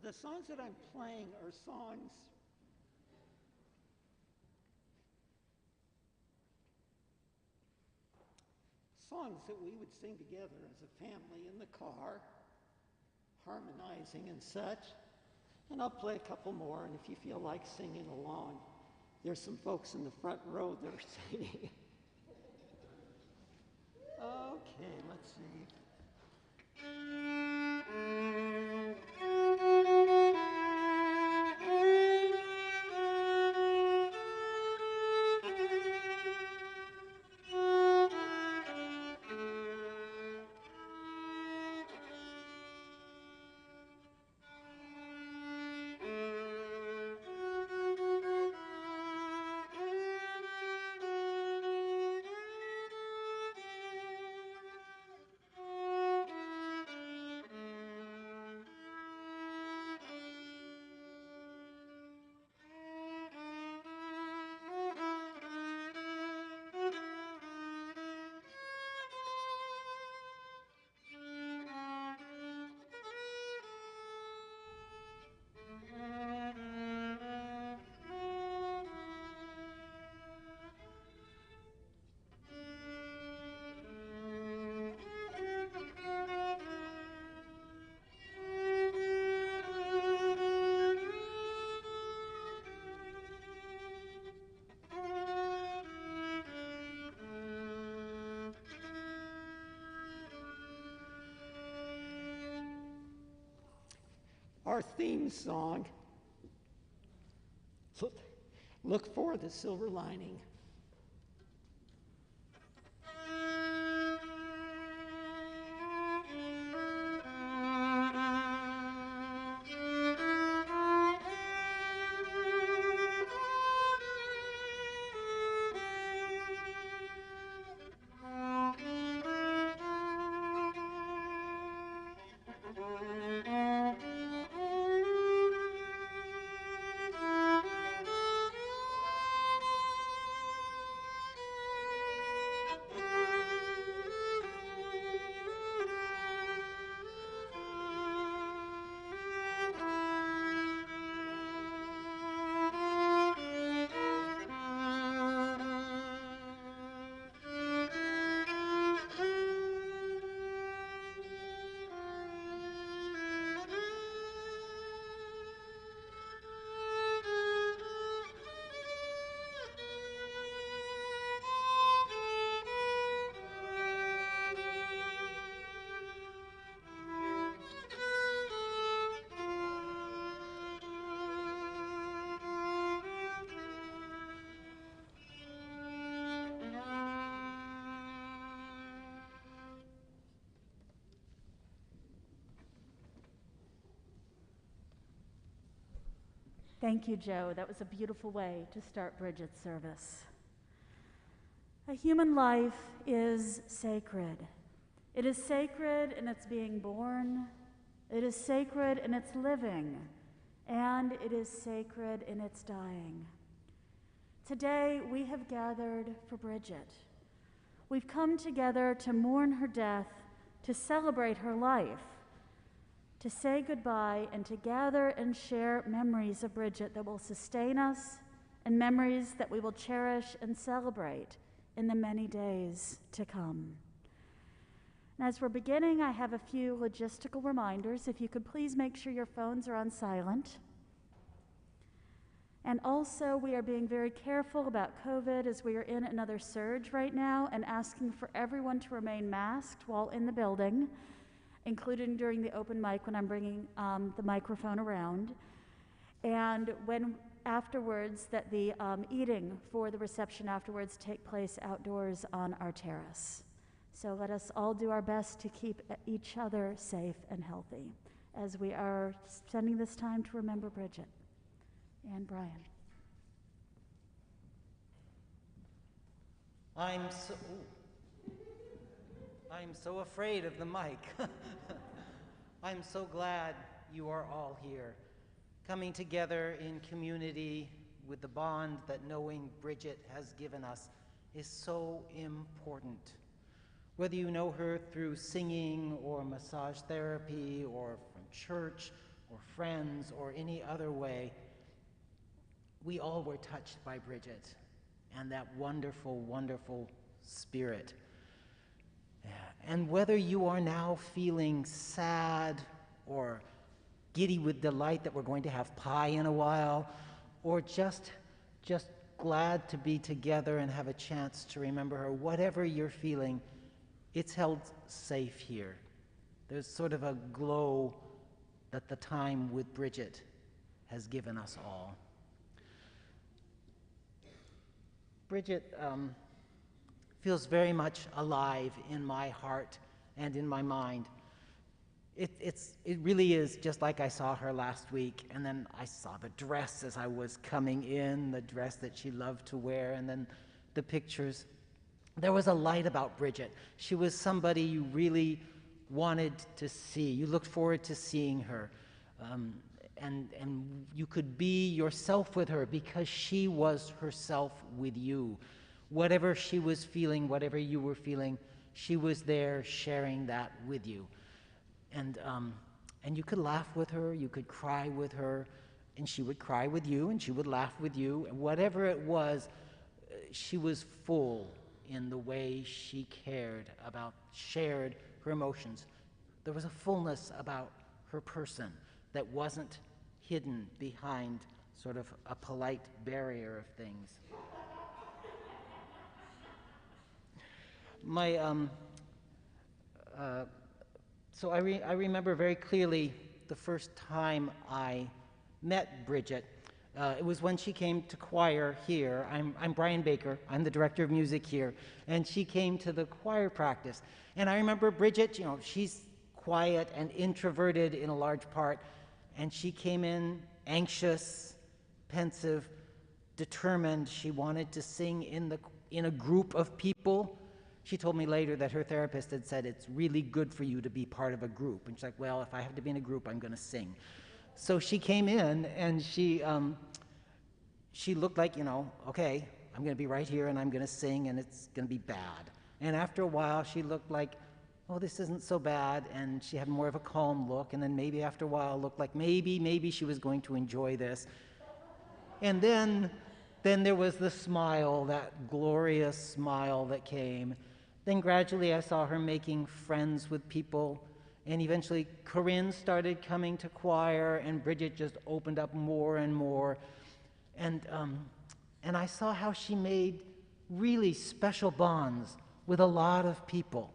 The songs that I'm playing are songs that we would sing together as a family in the car, harmonizing and such. And I'll play a couple more, and if you feel like singing along, there's some folks in the front row that are singing. Okay, let's see. Our theme song, Look for the Silver Lining. Thank you, Joe. That was a beautiful way to start Bridget's service. A human life is sacred. It is sacred in its being born, it is sacred in its living, and it is sacred in its dying. Today, we have gathered for Bridget. We've come together to mourn her death, to celebrate her life, to say goodbye, and to gather and share memories of Bridget that will sustain us and memories that we will cherish and celebrate in the many days to come. And as we're beginning, I have a few logistical reminders. If you could please make sure your phones are on silent. And also, we are being very careful about COVID as we are in another surge right now and asking for everyone to remain masked while in the building, including during the open mic when I'm bringing the microphone around. And when afterwards, that the eating for the reception afterwards take place outdoors on our terrace. So let us all do our best to keep each other safe and healthy as we are spending this time to remember Bridget. And Brian. I'm so afraid of the mic. I'm so glad you are all here, coming together in community with the bond that knowing Bridget has given us is so important. Whether you know her through singing or massage therapy or from church or friends or any other way, we all were touched by Bridget and that wonderful, wonderful spirit. And whether you are now feeling sad or giddy with delight that we're going to have pie in a while, or just glad to be together and have a chance to remember her, whatever you're feeling, it's held safe here. There's sort of a glow that the time with Bridget has given us all. Bridget feels very much alive in my heart and in my mind. It really is just like I saw her last week, and then I saw the dress as I was coming in, the dress that she loved to wear, and then the pictures. There was a light about Bridget. She was somebody you really wanted to see. You looked forward to seeing her, and you could be yourself with her because she was herself with you. Whatever she was feeling, whatever you were feeling, she was there sharing that with you. And you could laugh with her, you could cry with her, and she would cry with you, and she would laugh with you. And whatever it was, she was full in the way she shared her emotions. There was a fullness about her person that wasn't hidden behind sort of a polite barrier of things. So I remember very clearly the first time I met Bridget. It was when she came to choir here. I'm Brian Baker. I'm the director of music here. And she came to the choir practice. And I remember Bridget, she's quiet and introverted in a large part. And she came in anxious, pensive, determined. She wanted to sing in a group of people. She told me later that her therapist had said, it's really good for you to be part of a group. And she's like, well, if I have to be in a group, I'm going to sing. So she came in, and she looked like, okay, I'm going to be right here, and I'm going to sing, and it's going to be bad. And after a while, she looked like, oh, this isn't so bad, and she had more of a calm look, and then maybe after a while, looked like maybe she was going to enjoy this. And then there was the smile, that glorious smile that came. Then gradually I saw her making friends with people, and eventually Corinne started coming to choir, and Bridget just opened up more and more. And I saw how she made really special bonds with a lot of people.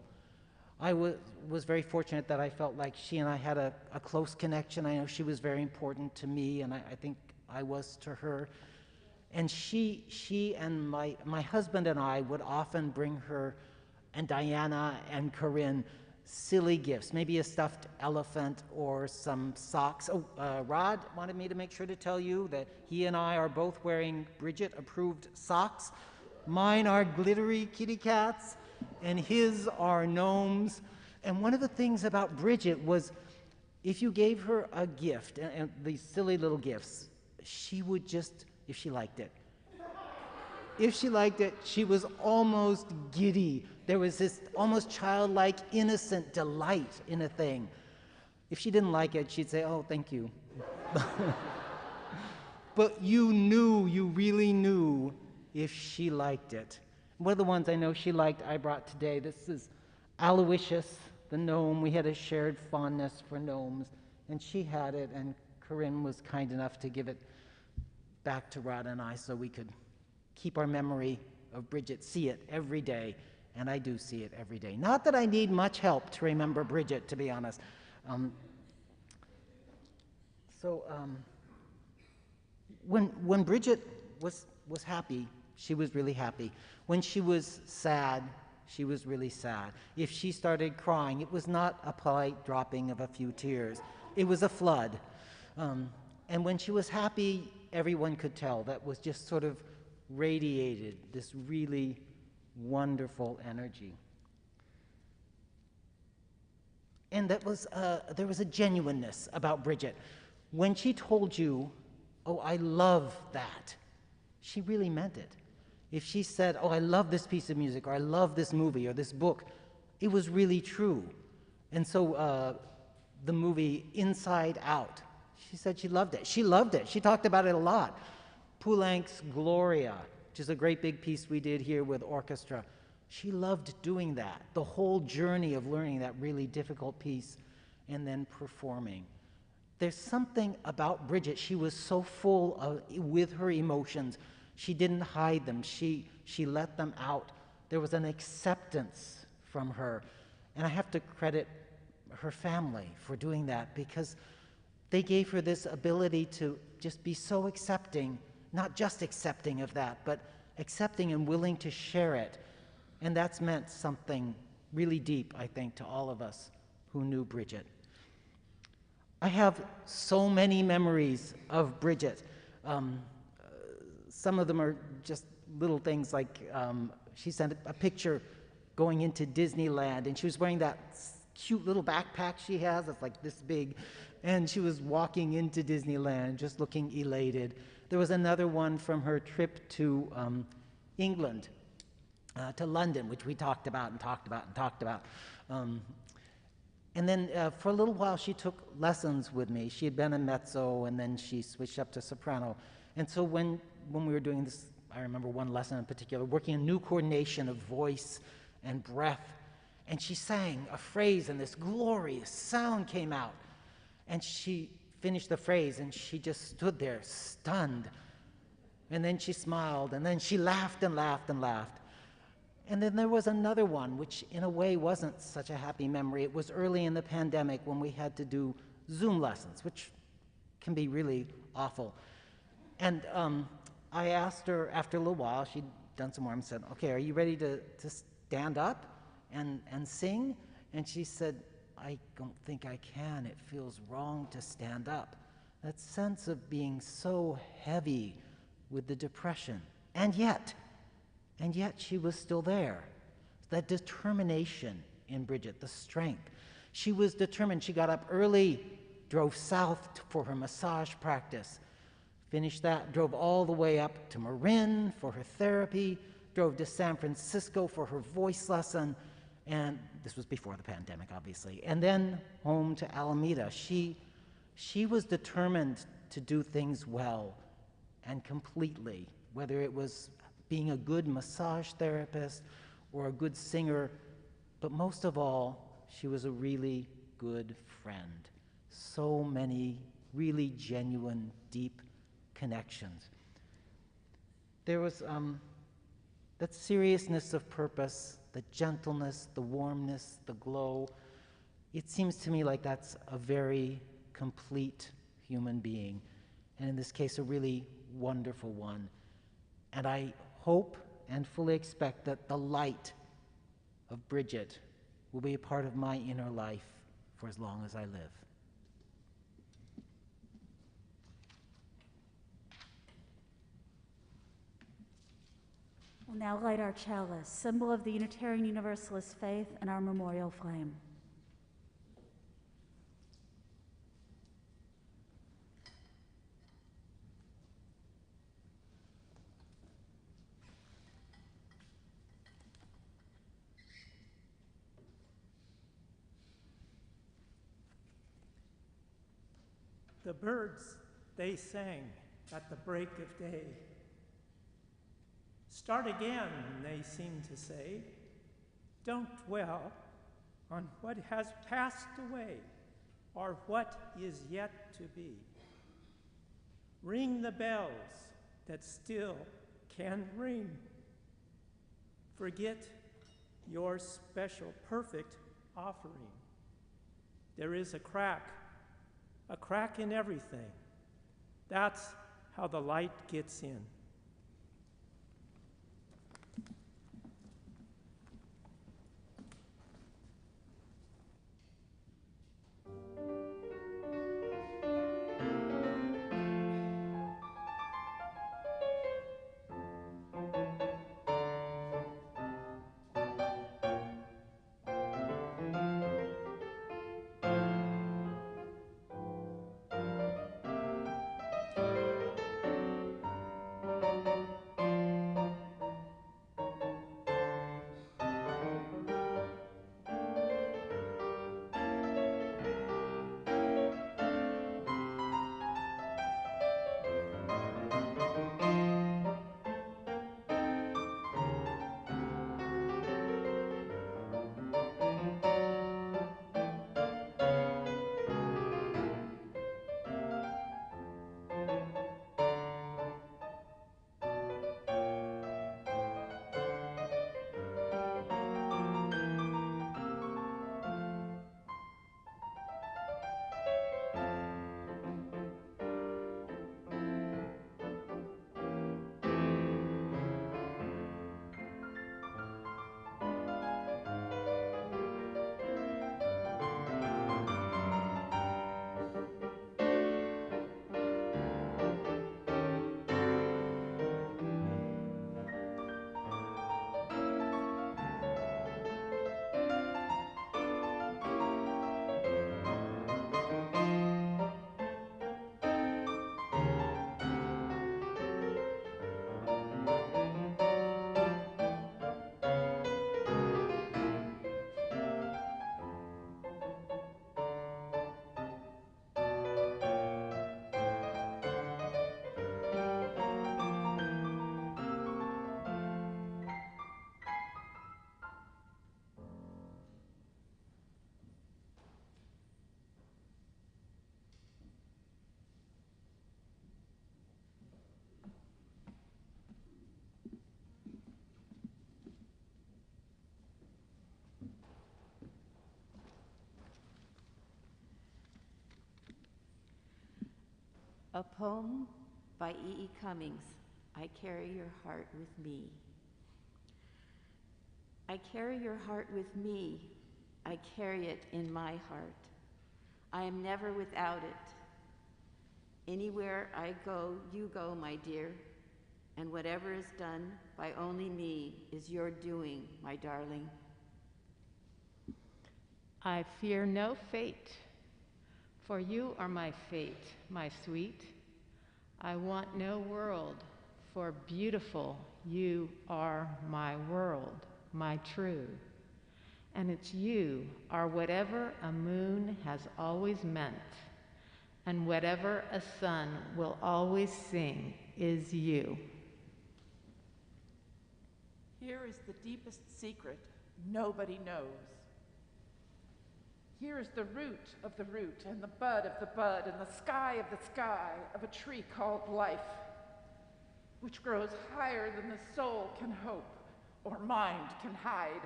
I was very fortunate that I felt like she and I had a close connection. I know she was very important to me, and I think I was to her. And she and my husband and I would often bring her and Diana and Corinne silly gifts, maybe a stuffed elephant or some socks. Rod wanted me to make sure to tell you that he and I are both wearing Bridget-approved socks. Mine are glittery kitty cats, and his are gnomes. And one of the things about Bridget was if you gave her a gift, and these silly little gifts, she would just, if she liked it, she was almost giddy. There was this almost childlike, innocent delight in a thing. If she didn't like it, she'd say, oh, thank you. But you really knew if she liked it. One of the ones I know she liked, I brought today. This is Aloysius, the gnome. We had a shared fondness for gnomes, and she had it, and Corinne was kind enough to give it back to Rod and I so we could keep our memory of Bridget, see it every day. And I do see it every day. Not that I need much help to remember Bridget, to be honest. When Bridget was happy, she was really happy. When she was sad, she was really sad. If she started crying, it was not a polite dropping of a few tears. It was a flood. And when she was happy, everyone could tell. That was just sort of radiated this really wonderful energy. And there was a genuineness about Bridget. When she told you, oh, I love that, she really meant it. If she said, oh, I love this piece of music, or I love this movie, or this book, it was really true. And so the movie Inside Out, She said she loved it. She loved it. She talked about it a lot. Poulenc's Gloria, which is a great big piece we did here with orchestra. She loved doing that, the whole journey of learning that really difficult piece and then performing. There's something about Bridget. She was so full with her emotions. She didn't hide them. She let them out. There was an acceptance from her. And I have to credit her family for doing that, because they gave her this ability to just be so accepting, not just accepting of that, but accepting and willing to share it. And that's meant something really deep, I think, to all of us who knew Bridget. I have so many memories of Bridget. Some of them are just little things like she sent a picture going into Disneyland, and she was wearing that cute little backpack she has that's like this big, and she was walking into Disneyland just looking elated. There was another one from her trip to England, to London, which we talked about. And then for a little while, she took lessons with me. She had been a mezzo, and then she switched up to soprano. And so when we were doing this, I remember one lesson in particular, working a new coordination of voice and breath. And she sang a phrase, and this glorious sound came out. And she finished the phrase, and she just stood there stunned. And then she smiled, and then she laughed and laughed and laughed. And then there was another one, which in a way wasn't such a happy memory. It was early in the pandemic when we had to do Zoom lessons, which can be really awful. And I asked her after a little while, she'd done some more, and said, okay, are you ready to stand up and sing? And she said, I don't think I can. It feels wrong to stand up. That sense of being so heavy with the depression. And yet she was still there. That determination in Bridget, the strength. She was determined. She got up early, drove south for her massage practice, finished that, drove all the way up to Marin for her therapy, drove to San Francisco for her voice lesson, and this was before the pandemic, obviously, and then home to Alameda. She was determined to do things well and completely, whether it was being a good massage therapist or a good singer, but most of all, she was a really good friend. So many really genuine, deep connections. There was that seriousness of purpose, the gentleness, the warmness, the glow. It seems to me like that's a very complete human being, and in this case, a really wonderful one. And I hope and fully expect that the light of Bridget will be a part of my inner life for as long as I live. We'll now light our chalice, symbol of the Unitarian Universalist faith, and our memorial flame. The birds, they sang at the break of day. Start again, they seem to say. Don't dwell on what has passed away or what is yet to be. Ring the bells that still can ring. Forget your special, perfect offering. There is a crack in everything. That's how the light gets in. A poem by E. E. Cummings, I Carry Your Heart with Me. I carry your heart with me. I carry it in my heart. I am never without it. Anywhere I go, you go, my dear, and whatever is done by only me is your doing, my darling. I fear no fate, for you are my fate, my sweet. I want no world, for beautiful you are my world, my true. And it's you are whatever a moon has always meant, and whatever a sun will always sing is you. Here is the deepest secret nobody knows. Here is the root of the root, and the bud of the bud, and the sky of the sky of a tree called life, which grows higher than the soul can hope or mind can hide.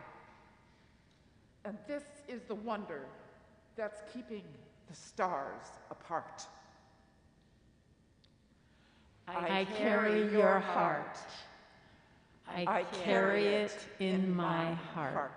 And this is the wonder that's keeping the stars apart. I carry your heart. I carry it in my heart.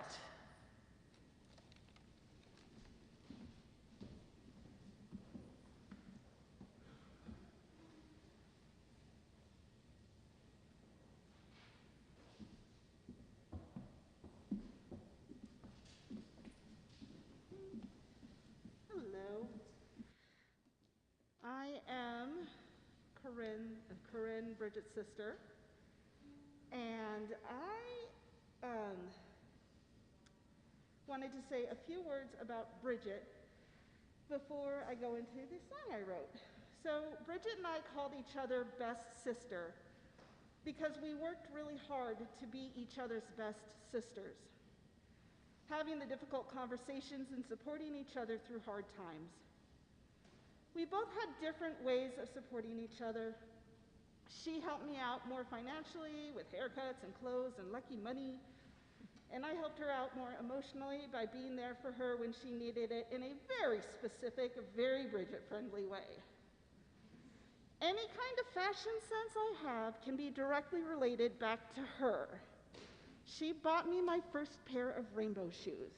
Hello. I am Corinne, Bridget's sister, and I wanted to say a few words about Bridget before I go into the song I wrote. So Bridget and I called each other best sister because we worked really hard to be each other's best sisters, having the difficult conversations and supporting each other through hard times. We both had different ways of supporting each other. She helped me out more financially with haircuts and clothes and lucky money, and I helped her out more emotionally by being there for her when she needed it in a very specific, very Bridget-friendly way. Any kind of fashion sense I have can be directly related back to her. She bought me my first pair of rainbow shoes.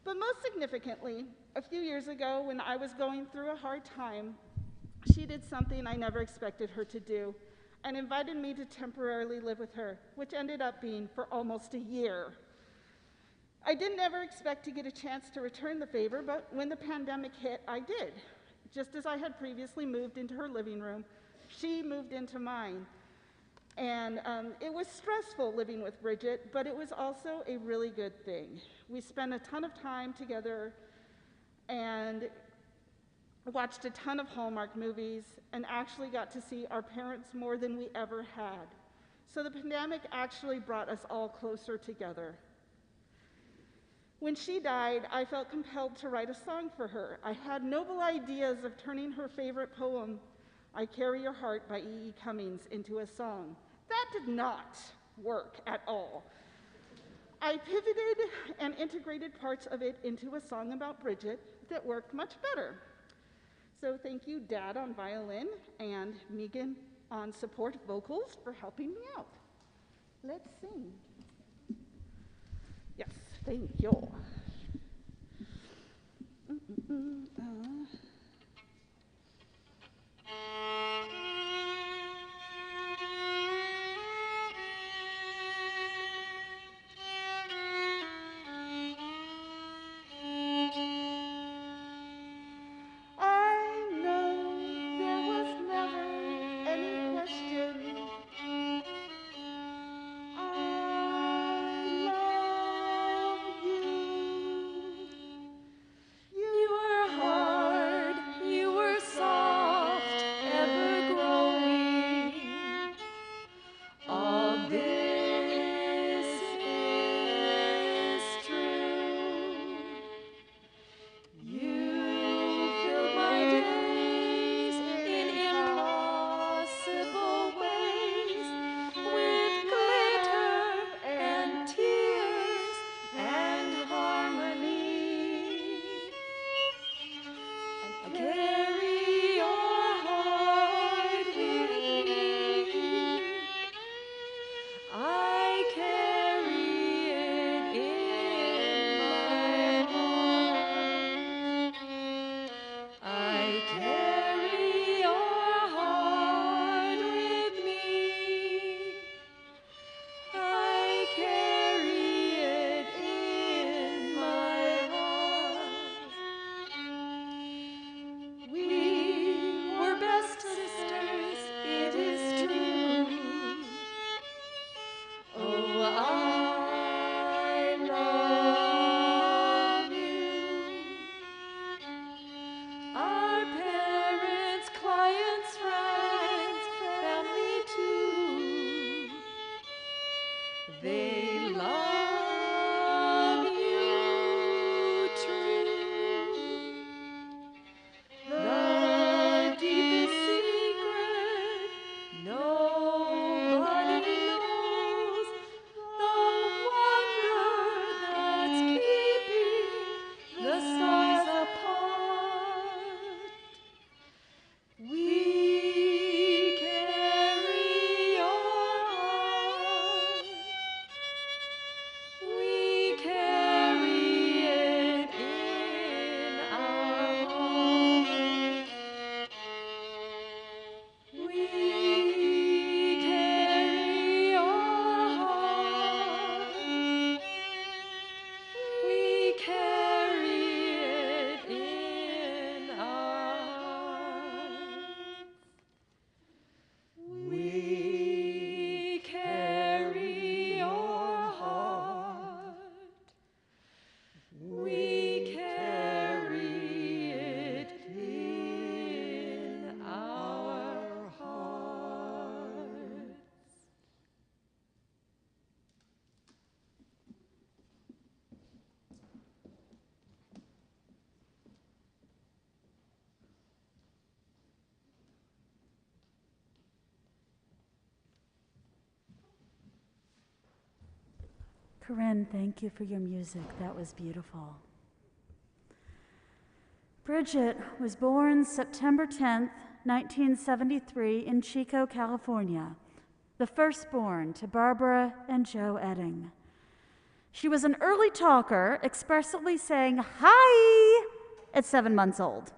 But most significantly, a few years ago when I was going through a hard time, she did something I never expected her to do and invited me to temporarily live with her, which ended up being for almost a year. I didn't ever expect to get a chance to return the favor, but when the pandemic hit, I did. Just as I had previously moved into her living room, she moved into mine. And it was stressful living with Bridget, but it was also a really good thing. We spent a ton of time together and watched a ton of Hallmark movies and actually got to see our parents more than we ever had. So the pandemic actually brought us all closer together. When she died, I felt compelled to write a song for her. I had noble ideas of turning her favorite poem, I Carry Your Heart by E. E. Cummings, into a song. That did not work at all. I pivoted and integrated parts of it into a song about Bridget that worked much better. So thank you, Dad on violin and Megan on support vocals for helping me out. Let's sing. Yes, thank you. Corinne, thank you for your music. That was beautiful. Bridget was born September 10th, 1973 in Chico, California, the firstborn to Barbara and Joe Eding. She was an early talker, expressively saying hi at 7 months old.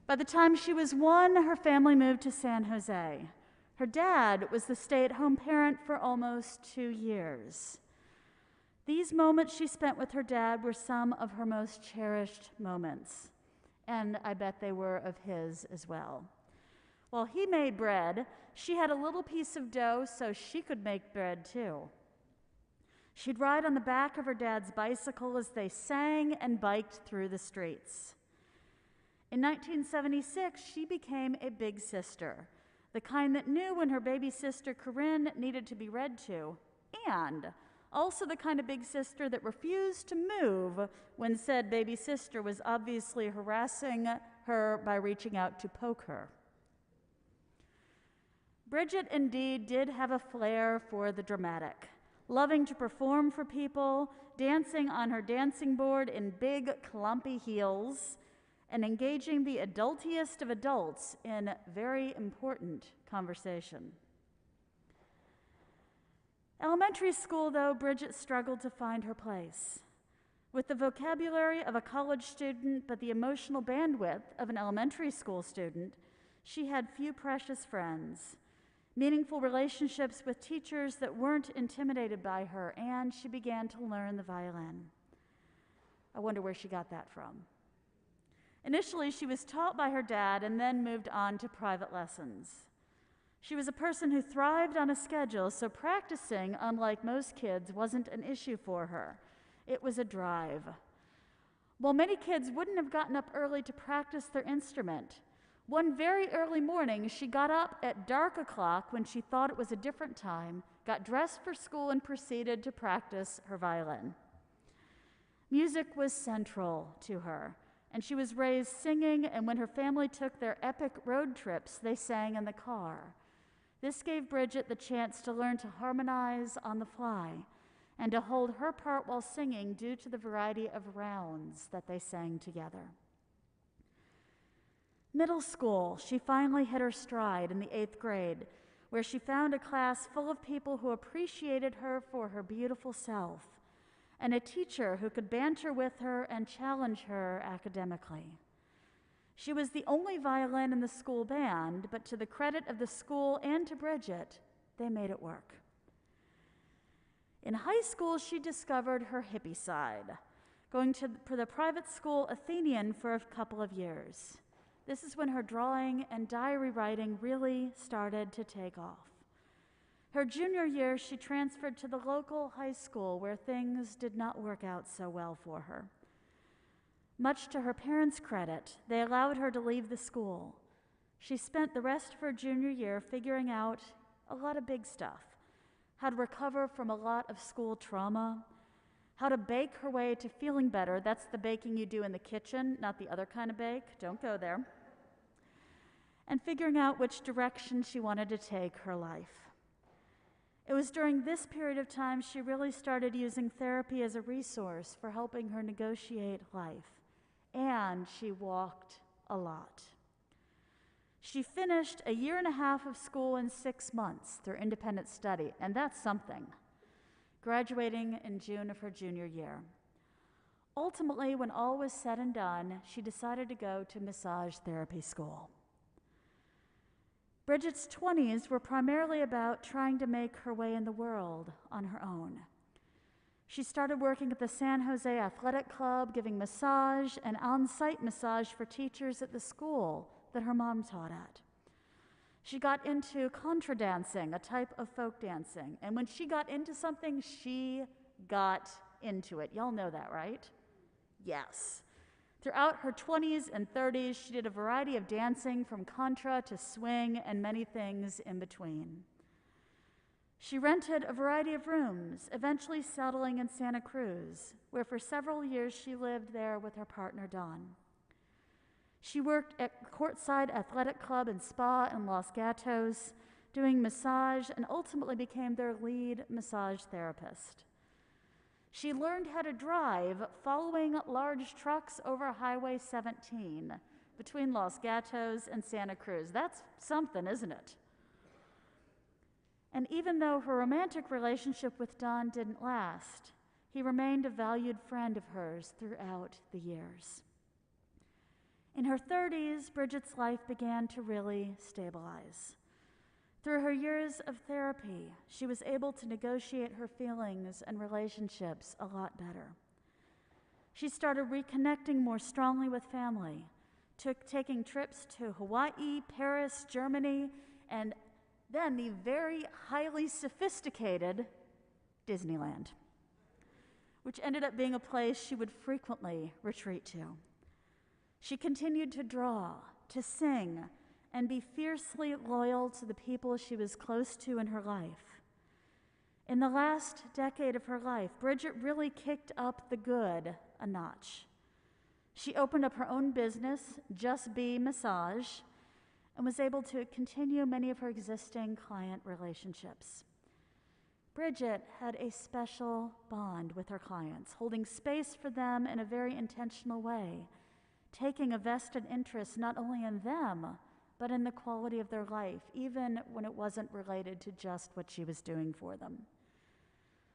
By the time she was 1, her family moved to San Jose. Her dad was the stay-at-home parent for almost 2 years. These moments she spent with her dad were some of her most cherished moments, and I bet they were of his as well. While he made bread, she had a little piece of dough so she could make bread too. She'd ride on the back of her dad's bicycle as they sang and biked through the streets. In 1976, she became a big sister, the kind that knew when her baby sister Corinne needed to be read to, and also the kind of big sister that refused to move when said baby sister was obviously harassing her by reaching out to poke her. Bridget indeed did have a flair for the dramatic, loving to perform for people, dancing on her dancing board in big, clumpy heels, and engaging the adultiest of adults in very important conversation. Elementary school, though, Bridget struggled to find her place. With the vocabulary of a college student but the emotional bandwidth of an elementary school student, she had few precious friends, meaningful relationships with teachers that weren't intimidated by her, and she began to learn the violin. I wonder where she got that from. Initially, she was taught by her dad and then moved on to private lessons. She was a person who thrived on a schedule, so practicing, unlike most kids, wasn't an issue for her. It was a drive. While many kids wouldn't have gotten up early to practice their instrument, one very early morning, she got up at dark o'clock when she thought it was a different time, got dressed for school, and proceeded to practice her violin. Music was central to her, and she was raised singing, and when her family took their epic road trips, they sang in the car. This gave Bridget the chance to learn to harmonize on the fly and to hold her part while singing due to the variety of rounds that they sang together. Middle school, she finally hit her stride in the 8th grade, where she found a class full of people who appreciated her for her beautiful self, and a teacher who could banter with her and challenge her academically. She was the only violin in the school band, but to the credit of the school and to Bridget, they made it work. In high school, she discovered her hippie side, going to the private school Athenian for a couple of years. This is when her drawing and diary writing really started to take off. Her junior year, she transferred to the local high school where things did not work out so well for her. Much to her parents' credit, they allowed her to leave the school. She spent the rest of her junior year figuring out a lot of big stuff, how to recover from a lot of school trauma, how to bake her way to feeling better. That's the baking you do in the kitchen, not the other kind of bake. Don't go there. And figuring out which direction she wanted to take her life. It was during this period of time she really started using therapy as a resource for helping her negotiate life. And she walked a lot. She finished a 1.5 years of school in 6 months through independent study, and that's something, graduating in June of her junior year. Ultimately, when all was said and done, she decided to go to massage therapy school. Bridget's 20s were primarily about trying to make her way in the world on her own. She started working at the San Jose Athletic Club, giving massage and on-site massage for teachers at the school that her mom taught at. She got into contra dancing, a type of folk dancing, and when she got into something, she got into it. Y'all know that, right? Yes. Throughout her 20s and 30s, she did a variety of dancing from contra to swing and many things in between. She rented a variety of rooms, eventually settling in Santa Cruz, where for several years she lived there with her partner, Don. She worked at Courtside Athletic Club and Spa in Los Gatos, doing massage, and ultimately became their lead massage therapist. She learned how to drive following large trucks over Highway 17 between Los Gatos and Santa Cruz. That's something, isn't it? And even though her romantic relationship with Don didn't last, he remained a valued friend of hers throughout the years. In her 30s, Bridget's life began to really stabilize. Through her years of therapy, she was able to negotiate her feelings and relationships a lot better. She started reconnecting more strongly with family, taking trips to Hawaii, Paris, Germany, and then the very highly sophisticated Disneyland, which ended up being a place she would frequently retreat to. She continued to draw, to sing, and be fiercely loyal to the people she was close to in her life. In the last decade of her life, Bridget really kicked up the good a notch. She opened up her own business, Just Be Massage, and was able to continue many of her existing client relationships. Bridget had a special bond with her clients, holding space for them in a very intentional way, taking a vested interest not only in them, but in the quality of their life, even when it wasn't related to just what she was doing for them.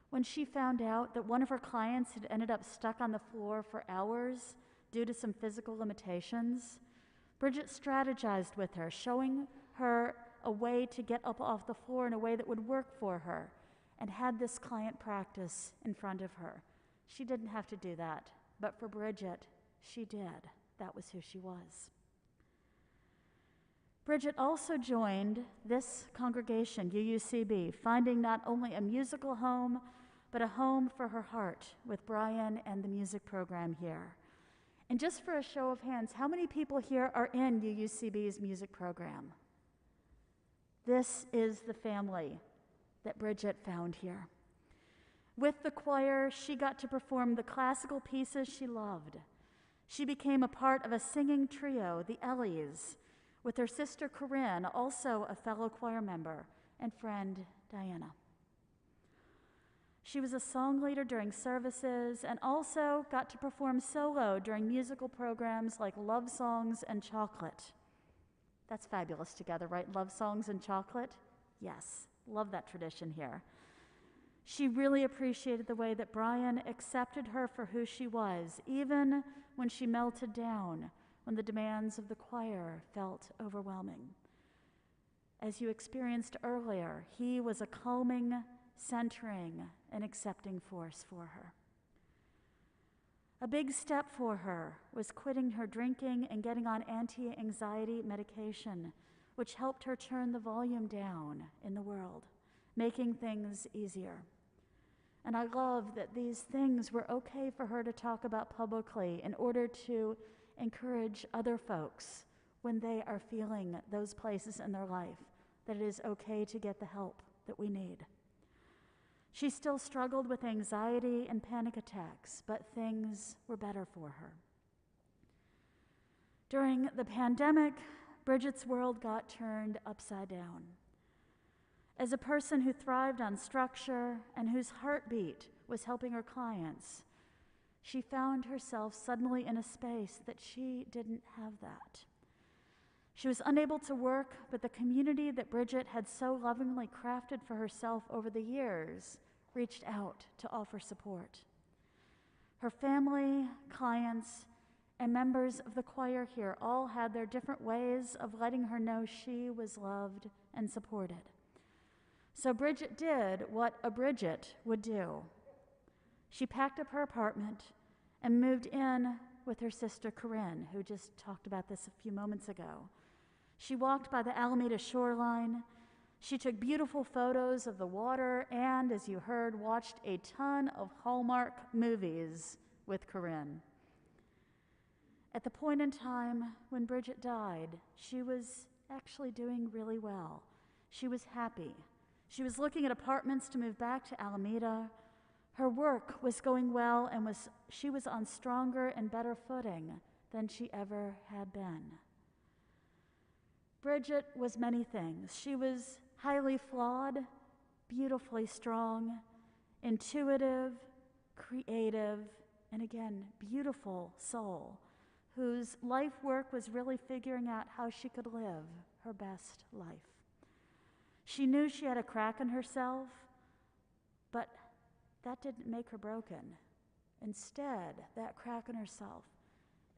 When she found out that one of her clients had ended up stuck on the floor for hours due to some physical limitations, Bridget strategized with her, showing her a way to get up off the floor in a way that would work for her, and had this client practice in front of her. She didn't have to do that, but for Bridget, she did. That was who she was. Bridget also joined this congregation, UUCB, finding not only a musical home, but a home for her heart with Brian and the music program here. And just for a show of hands, how many people here are in UUCB's music program? This is the family that Bridget found here. With the choir, she got to perform the classical pieces she loved. She became a part of a singing trio, the Ellies, with her sister Corinne, also a fellow choir member, and friend Diana. She was a song leader during services and also got to perform solo during musical programs like Love Songs and Chocolate. That's fabulous together, right? Love Songs and Chocolate? Yes, love that tradition here. She really appreciated the way that Brian accepted her for who she was, even when she melted down, when the demands of the choir felt overwhelming. As you experienced earlier, he was a calming, centering, and accepting force for her. A big step for her was quitting her drinking and getting on anti-anxiety medication, which helped her turn the volume down in the world, making things easier. And I love that these things were okay for her to talk about publicly in order to encourage other folks when they are feeling those places in their life, that it is okay to get the help that we need. She still struggled with anxiety and panic attacks, but things were better for her. During the pandemic, Bridget's world got turned upside down. As a person who thrived on structure and whose heartbeat was helping her clients, she found herself suddenly in a space that she didn't have that. She was unable to work, but the community that Bridget had so lovingly crafted for herself over the years reached out to offer support. Her family, clients, and members of the choir here all had their different ways of letting her know she was loved and supported. So Bridget did what a Bridget would do. She packed up her apartment and moved in with her sister Corinne, who just talked about this a few moments ago. She walked by the Alameda shoreline. She took beautiful photos of the water and, as you heard, watched a ton of Hallmark movies with Corinne. At the point in time when Bridget died, she was actually doing really well. She was happy. She was looking at apartments to move back to Alameda. Her work was going well, and she was on stronger and better footing than she ever had been. Bridget was many things. She was highly flawed, beautifully strong, intuitive, creative, and again, beautiful soul, whose life work was really figuring out how she could live her best life. She knew she had a crack in herself, but that didn't make her broken. Instead, that crack in herself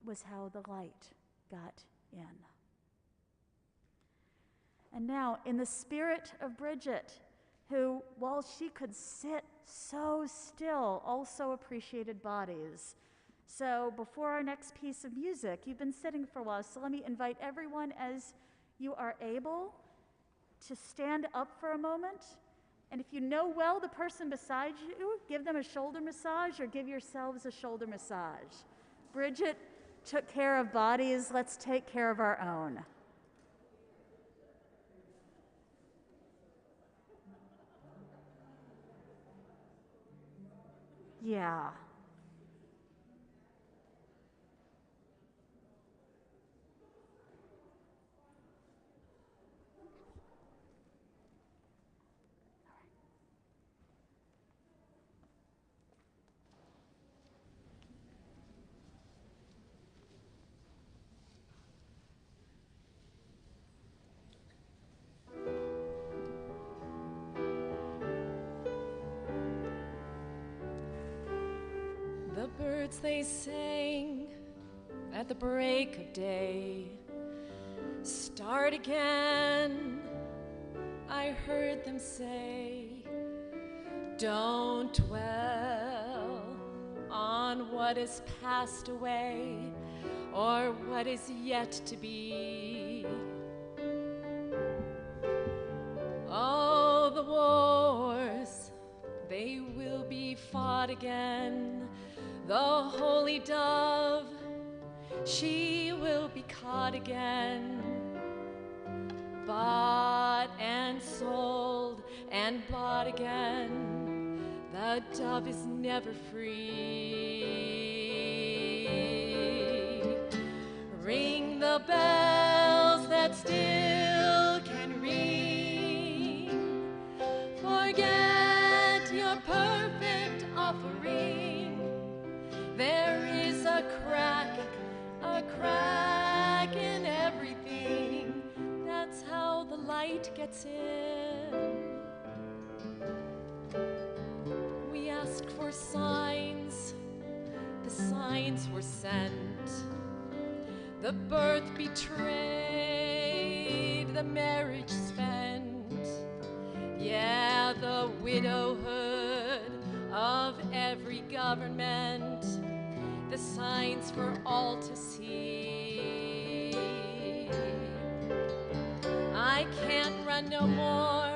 was how the light got in. And now, in the spirit of Bridget, who, while she could sit so still, also appreciated bodies. So before our next piece of music, you've been sitting for a while, so let me invite everyone, as you are able, to stand up for a moment. And if you know well the person beside you, give them a shoulder massage or give yourselves a shoulder massage. Bridget took care of bodies, let's take care of our own. Yeah. The birds they sang at the break of day. Start again, I heard them say. Don't dwell on what is passed away or what is yet to be. Oh, the wars, they will be fought again. The holy dove, she will be caught again. Bought and sold and bought again. The dove is never free. Ring the bells that still can ring. Forget your perfect offering. There is a crack in everything. That's how the light gets in. We asked for signs, the signs were sent. The birth betrayed, the marriage spent. Yeah, the widowhood of every government. The signs for all to see. I can't run no more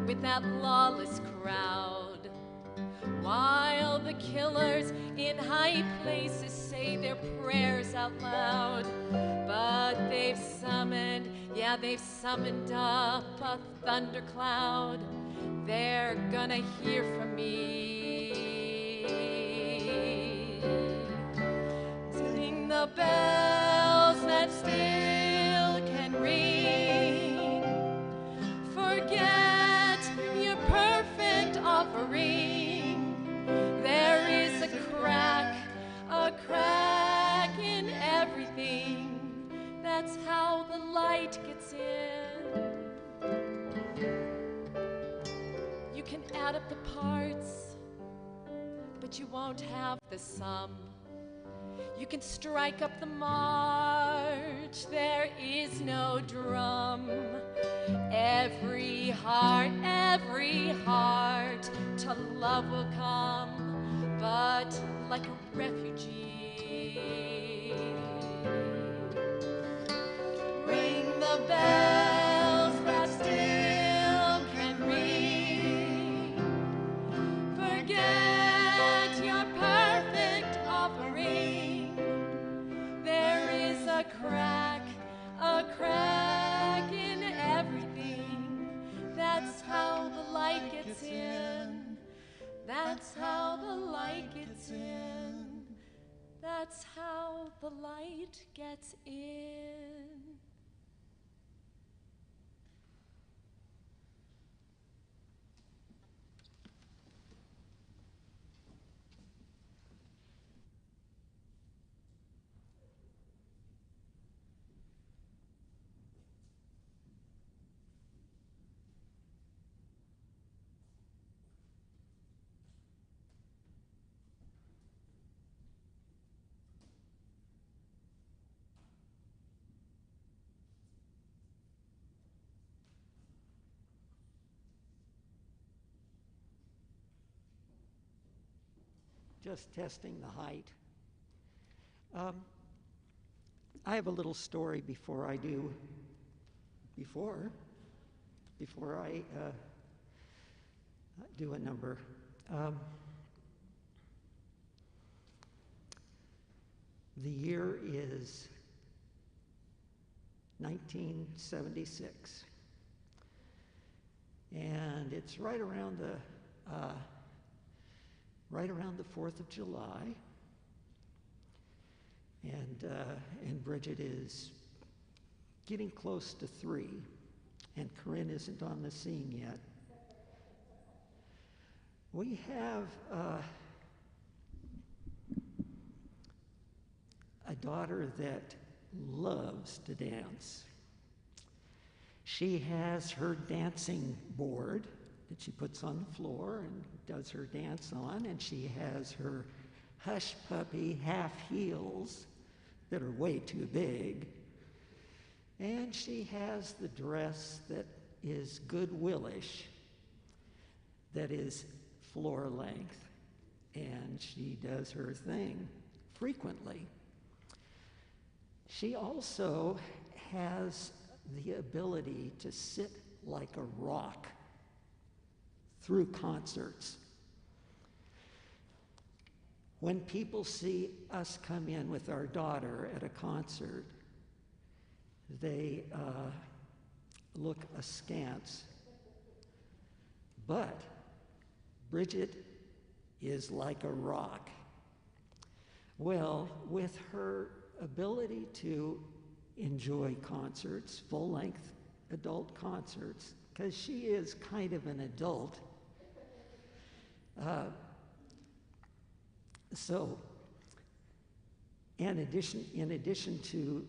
with that lawless crowd, while the killers in high places say their prayers out loud. But they've summoned up a thundercloud. They're gonna hear from me. Sing the bells that still can ring. Forget your perfect offering. There is a crack in everything. That's how the light gets in. You can add up the parts, but you won't have the sum. You can strike up the march, there is no drum. Every heart to love will come, but like a refugee. Ring the bells that still can ring. Forget your perfect offering. There is a crack in everything. That's how the light gets in. That's how the light gets in. That's how the light gets in. just testing the height. I have a little story before I do a number. The year is 1976, and it's right around the 4th of July, and Bridget is getting close to 3, and Corinne isn't on the scene yet. We have a daughter that loves to dance. She has her dancing board that she puts on the floor and does her dance on, and she has her hush puppy half heels that are way too big, and she has the dress that is Goodwillish, that is floor length, and she does her thing frequently. She also has the ability to sit like a rock through concerts. When people see us come in with our daughter at a concert, they look askance. But Bridget is like a rock. Well, with her ability to enjoy concerts, full-length adult concerts, because she is kind of an adult. So, in addition to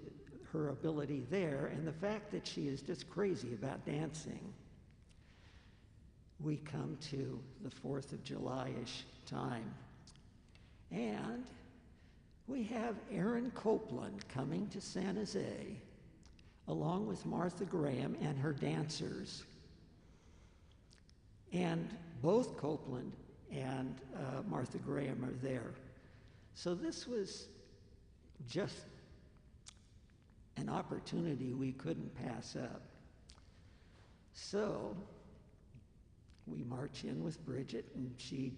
her ability there, and the fact that she is just crazy about dancing, we come to the 4th of July-ish time. And we have Erin Copeland coming to San Jose, along with Martha Graham and her dancers. And both Copeland and Martha Graham are there. So this was just an opportunity we couldn't pass up. So we march in with Bridget, and she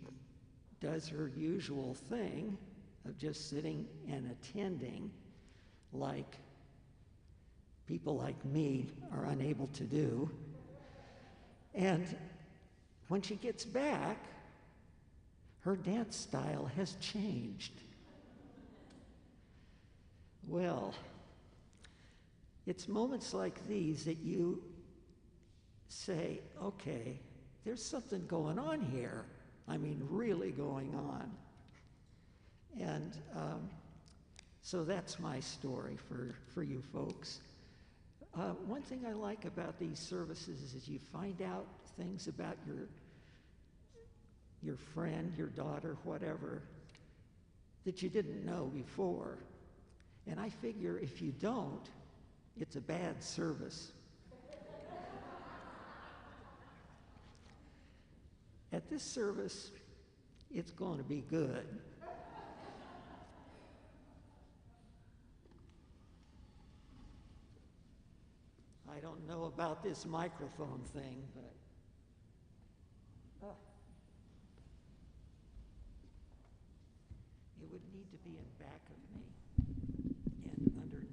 does her usual thing of just sitting and attending, like people like me are unable to do. And when she gets back, her dance style has changed. Well, it's moments like these that you say, okay, there's something going on here. I mean, really going on. And so that's my story for you folks. One thing I like about these services is you find out things about your friend, your daughter, whatever, that you didn't know before. And I figure if you don't, it's a bad service. At this service, it's going to be good. I don't know about this microphone thing, but it would need to be in back of me and underneath.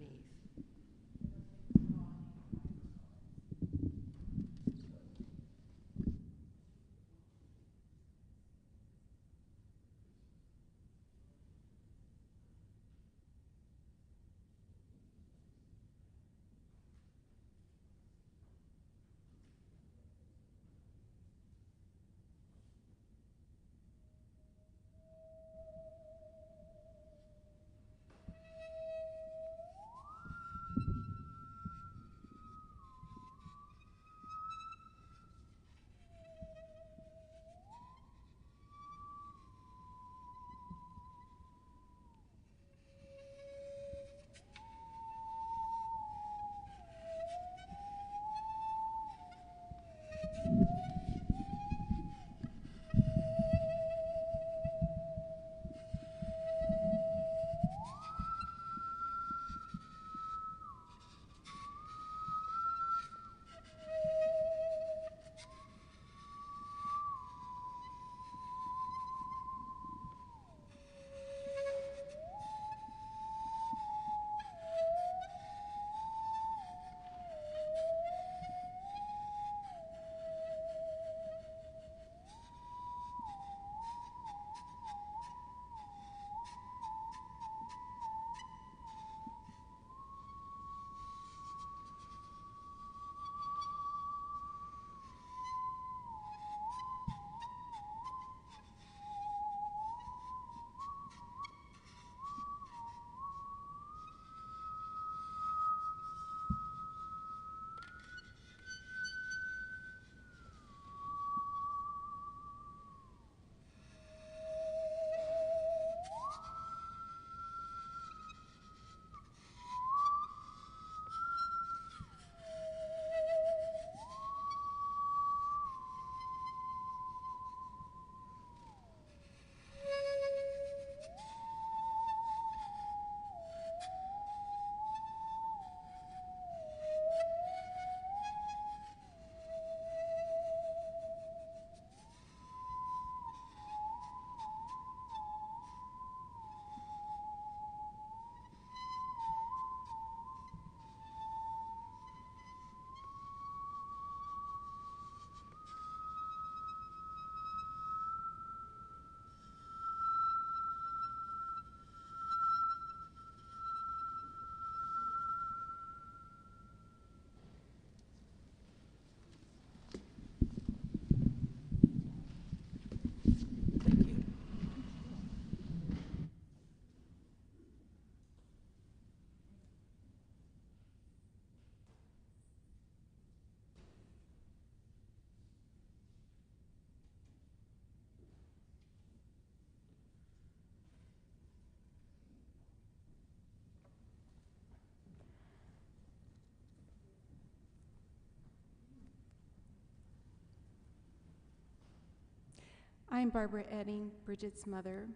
I'm Barbara Eding, Bridget's mother,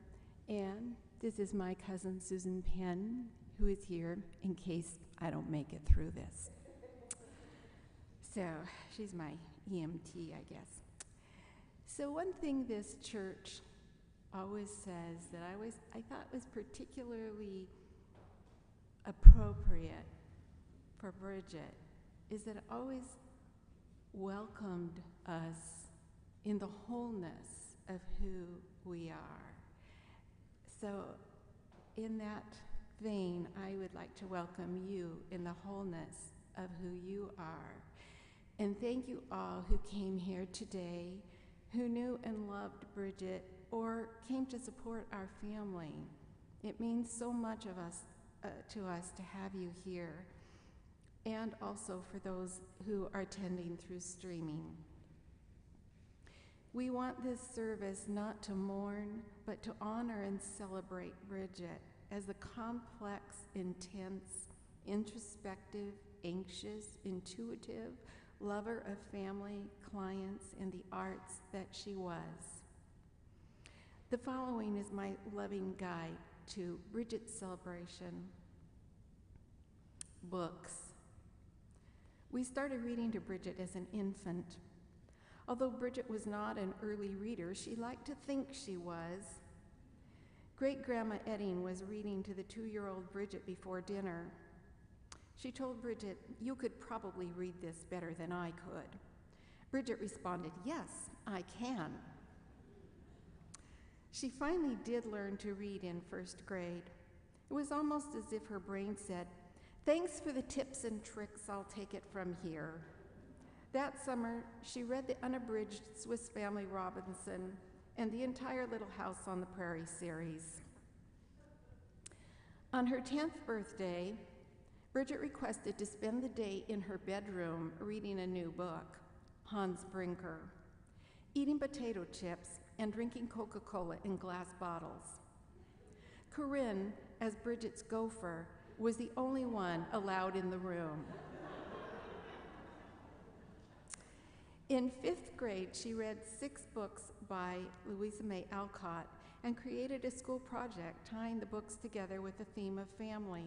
and this is my cousin Susan Penn, who is here in case I don't make it through this. So she's my EMT, I guess. So one thing this church always says that I thought was particularly appropriate for Bridget is that it always welcomed us in the wholeness of who we are. So in that vein, I would like to welcome you in the wholeness of who you are. And thank you all who came here today, who knew and loved Bridget or came to support our family. It means so much of us to us to have you here, and also for those who are attending through streaming. We want this service not to mourn, but to honor and celebrate Bridget as a complex, intense, introspective, anxious, intuitive lover of family, clients, and the arts that she was. The following is my loving guide to Bridget's celebration. Books. We started reading to Bridget as an infant. Although Bridget was not an early reader, she liked to think she was. Great-Grandma Eding was reading to the 2-year-old Bridget before dinner. She told Bridget, "You could probably read this better than I could." Bridget responded, "Yes, I can." She finally did learn to read in 1st grade. It was almost as if her brain said, "Thanks for the tips and tricks, I'll take it from here." That summer, she read the unabridged Swiss Family Robinson and the entire Little House on the Prairie series. On her 10th birthday, Bridget requested to spend the day in her bedroom reading a new book, Hans Brinker, eating potato chips, and drinking Coca-Cola in glass bottles. Corinne, as Bridget's gopher, was the only one allowed in the room. In 5th grade, she read 6 books by Louisa May Alcott and created a school project tying the books together with the theme of family.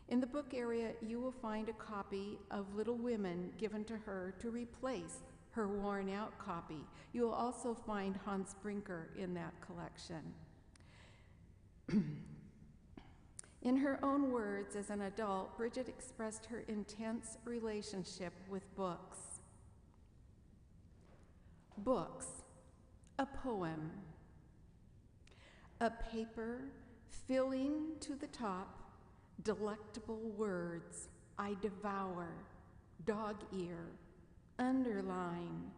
In the book area, you will find a copy of Little Women given to her to replace her worn-out copy. You will also find Hans Brinker in that collection. In her own words, as an adult, Bridget expressed her intense relationship with books. Books, a poem, a paper filling to the top delectable words I devour, dog ear, underline,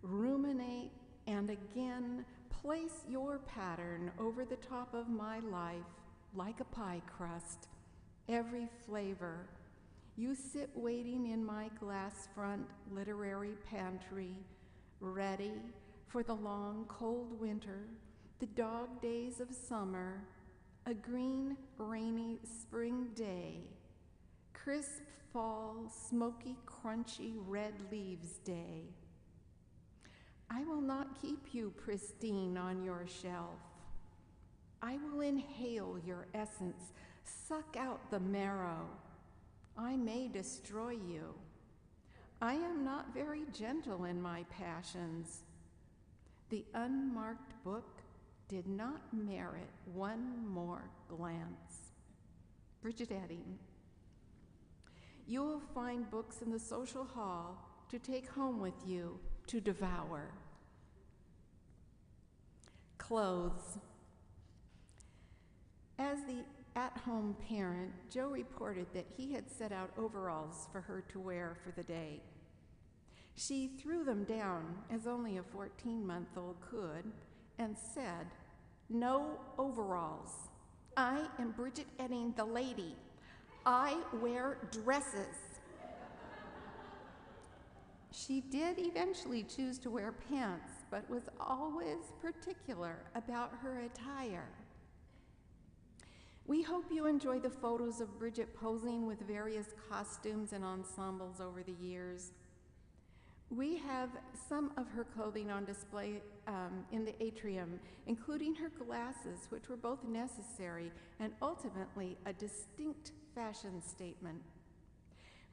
ruminate, and again place your pattern over the top of my life like a pie crust, every flavor. You sit waiting in my glass front literary pantry, ready for the long cold winter, the dog days of summer, a green, rainy spring day, crisp fall, smoky, crunchy red leaves day. I will not keep you pristine on your shelf. I will inhale your essence, suck out the marrow. I may destroy you. I am not very gentle in my passions. The unmarked book did not merit one more glance. Bridget Eding. You will find books in the social hall to take home with you to devour. Clothes. As the at-home parent, Joe reported that he had set out overalls for her to wear for the day. She threw them down, as only a 14-month-old could, and said, "No overalls. I am Bridget Eding, the lady. I wear dresses." She did eventually choose to wear pants, but was always particular about her attire. We hope you enjoy the photos of Bridget posing with various costumes and ensembles over the years. We have some of her clothing on display in the atrium, including her glasses, which were both necessary and ultimately a distinct fashion statement.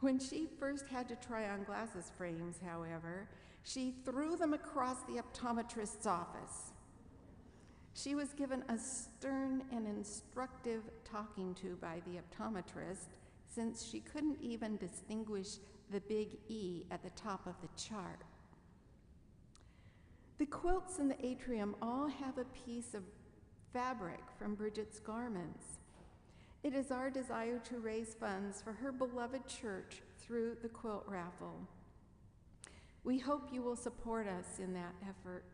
When she first had to try on glasses frames, however, she threw them across the optometrist's office. She was given a stern and instructive talking to by the optometrist, since she couldn't even distinguish the big E at the top of the chart. The quilts in the atrium all have a piece of fabric from Bridget's garments. It is our desire to raise funds for her beloved church through the quilt raffle. We hope you will support us in that effort.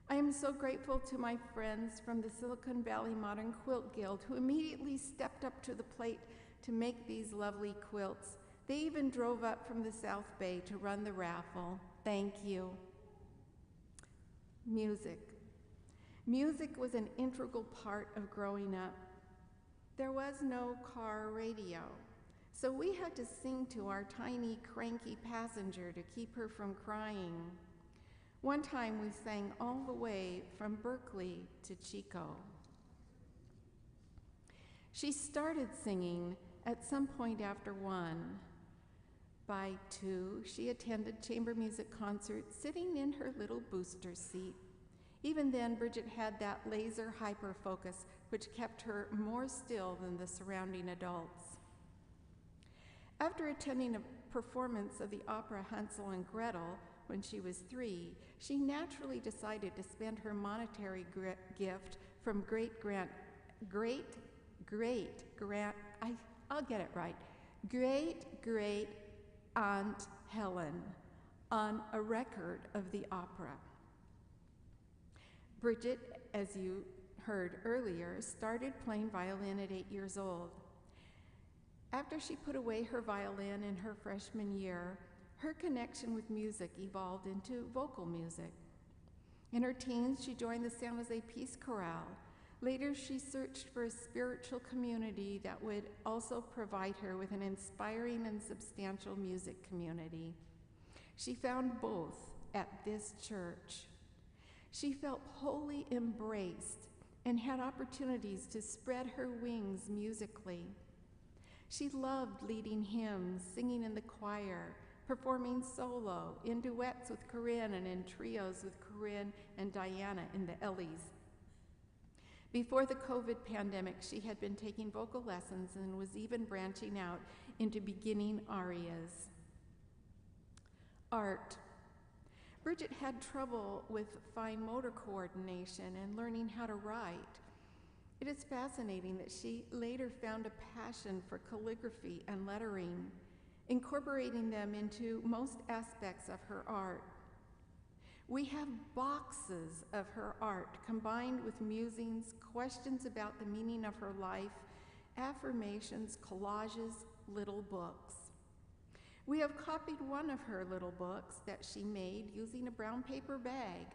I am so grateful to my friends from the Silicon Valley Modern Quilt Guild who immediately stepped up to the plate to make these lovely quilts. They even drove up from the South Bay to run the raffle. Thank you. Music. Music was an integral part of growing up. There was no car radio, so we had to sing to our tiny, cranky passenger to keep her from crying. One time we sang all the way from Berkeley to Chico. She started singing at some point after 1. By 2, she attended chamber music concerts sitting in her little booster seat. Even then, Bridget had that laser hyper focus which kept her more still than the surrounding adults. After attending a performance of the opera Hansel and Gretel when she was 3, she naturally decided to spend her monetary gift from great Aunt Helen on a record of the opera. Bridget, as you heard earlier, started playing violin at 8 years old. After she put away her violin in her freshman year, her connection with music evolved into vocal music. In her teens, she joined the San Jose Peace Chorale. Later, she searched for a spiritual community that would also provide her with an inspiring and substantial music community. She found both at this church. She felt wholly embraced and had opportunities to spread her wings musically. She loved leading hymns, singing in the choir, performing solo, in duets with Corinne and in trios with Corinne and Diana in the Ellies. Before the COVID pandemic, she had been taking vocal lessons and was even branching out into beginning arias. Art. Bridget had trouble with fine motor coordination and learning how to write. It is fascinating that she later found a passion for calligraphy and lettering, incorporating them into most aspects of her art. We have boxes of her art combined with musings, questions about the meaning of her life, affirmations, collages, little books. We have copied one of her little books that she made using a brown paper bag.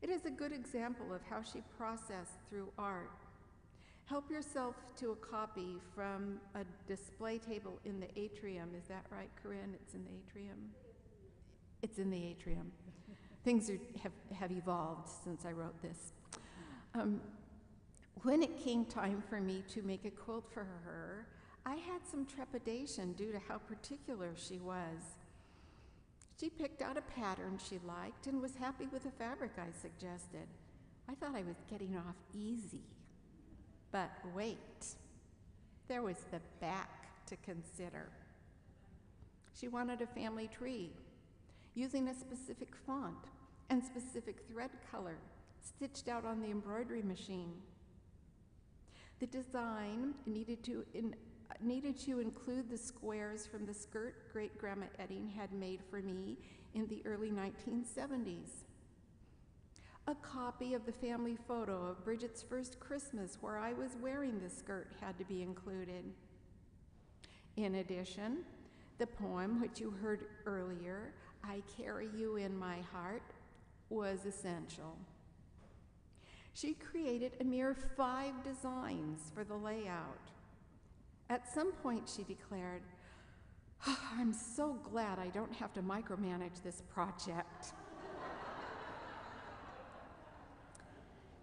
It is a good example of how she processed through art. Help yourself to a copy from a display table in the atrium. Is that right, Corinne? It's in the atrium? It's in the atrium. Things have evolved since I wrote this. When it came time for me to make a quilt for her, I had some trepidation due to how particular she was. She picked out a pattern she liked and was happy with the fabric I suggested. I thought I was getting off easy. But wait, there was the back to consider. She wanted a family tree, using a specific font and specific thread color stitched out on the embroidery machine. The design needed to include the squares from the skirt Great-Grandma Eding had made for me in the early 1970s. A copy of the family photo of Bridget's first Christmas where I was wearing the skirt had to be included. In addition, the poem, which you heard earlier, I Carry You in My Heart, was essential. She created a mere 5 designs for the layout. At some point, she declared, I'm so glad I don't have to micromanage this project.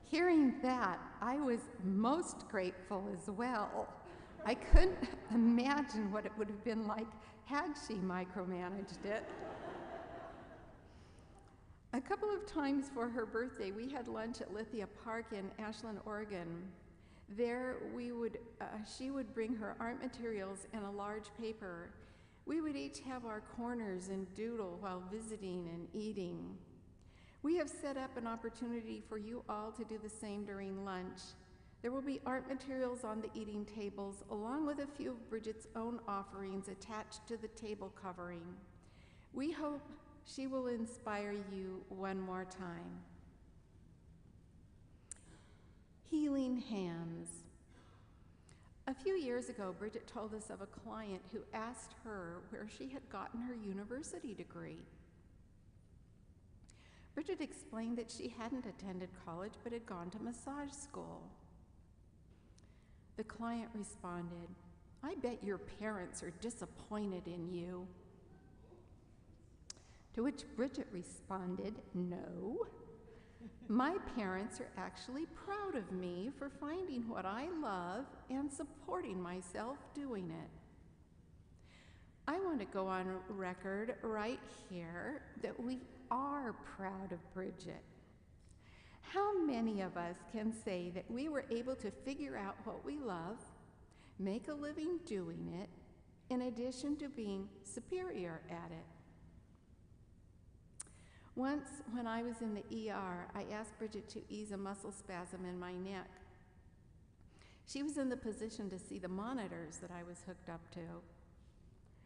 Hearing that, I was most grateful as well. I couldn't imagine what it would have been like had she micromanaged it. A couple of times for her birthday, we had lunch at Lithia Park in Ashland, Oregon. There, she would bring her art materials and a large paper. We would each have our corners and doodle while visiting and eating. We have set up an opportunity for you all to do the same during lunch. There will be art materials on the eating tables, along with a few of Bridget's own offerings attached to the table covering. We hope she will inspire you one more time. Healing hands. A few years ago, Bridget told us of a client who asked her where she had gotten her university degree. Bridget explained that she hadn't attended college but had gone to massage school. The client responded, "I bet your parents are disappointed in you." To which Bridget responded, "No. My parents are actually proud of me for finding what I love and supporting myself doing it." I want to go on record right here that we are proud of Bridget. How many of us can say that we were able to figure out what we love, make a living doing it, in addition to being superior at it? Once, when I was in the ER, I asked Bridget to ease a muscle spasm in my neck. She was in the position to see the monitors that I was hooked up to.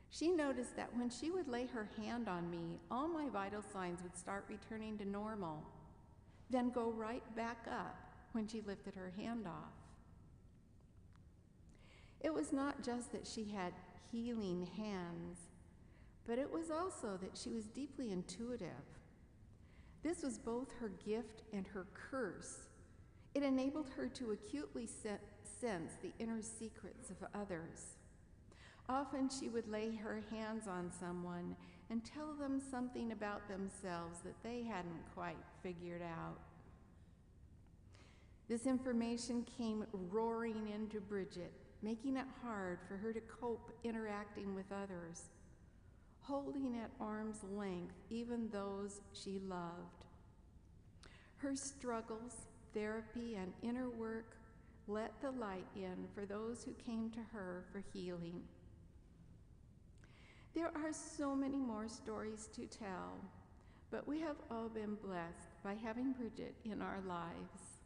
She noticed that when she would lay her hand on me, all my vital signs would start returning to normal, then go right back up when she lifted her hand off. It was not just that she had healing hands, but it was also that she was deeply intuitive. This was both her gift and her curse. It enabled her to acutely sense the inner secrets of others. Often she would lay her hands on someone and tell them something about themselves that they hadn't quite figured out. This information came roaring into Bridget, making it hard for her to cope interacting with others, holding at arm's length even those she loved. Her struggles, therapy, and inner work let the light in for those who came to her for healing. There are so many more stories to tell, but we have all been blessed by having Bridget in our lives.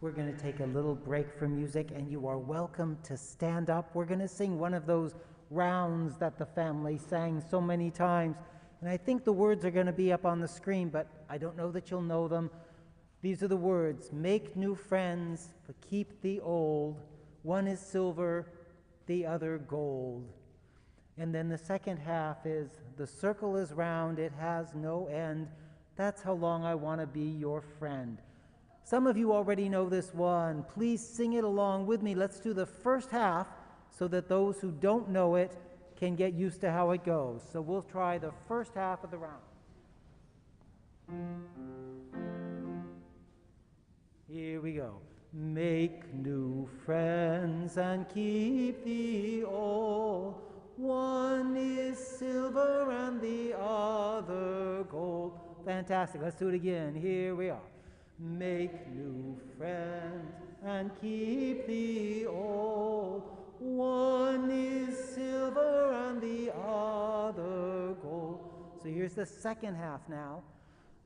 We're going to take a little break from music, and you are welcome to stand up. We're going to sing one of those rounds that the family sang so many times. And I think the words are going to be up on the screen, but I don't know that you'll know them. These are the words: "Make new friends, but keep the old. One is silver, the other gold." And then the second half is: "The circle is round, it has no end. That's how long I want to be your friend." Some of you already know this one. Please sing it along with me. Let's do the first half so that those who don't know it can get used to how it goes. So we'll try the first half of the round. Here we go. Make new friends and keep the old. One is silver and the other gold. Fantastic. Let's do it again. Here we are. Make new friends and keep the old. One is silver and the other gold. So here's the second half now.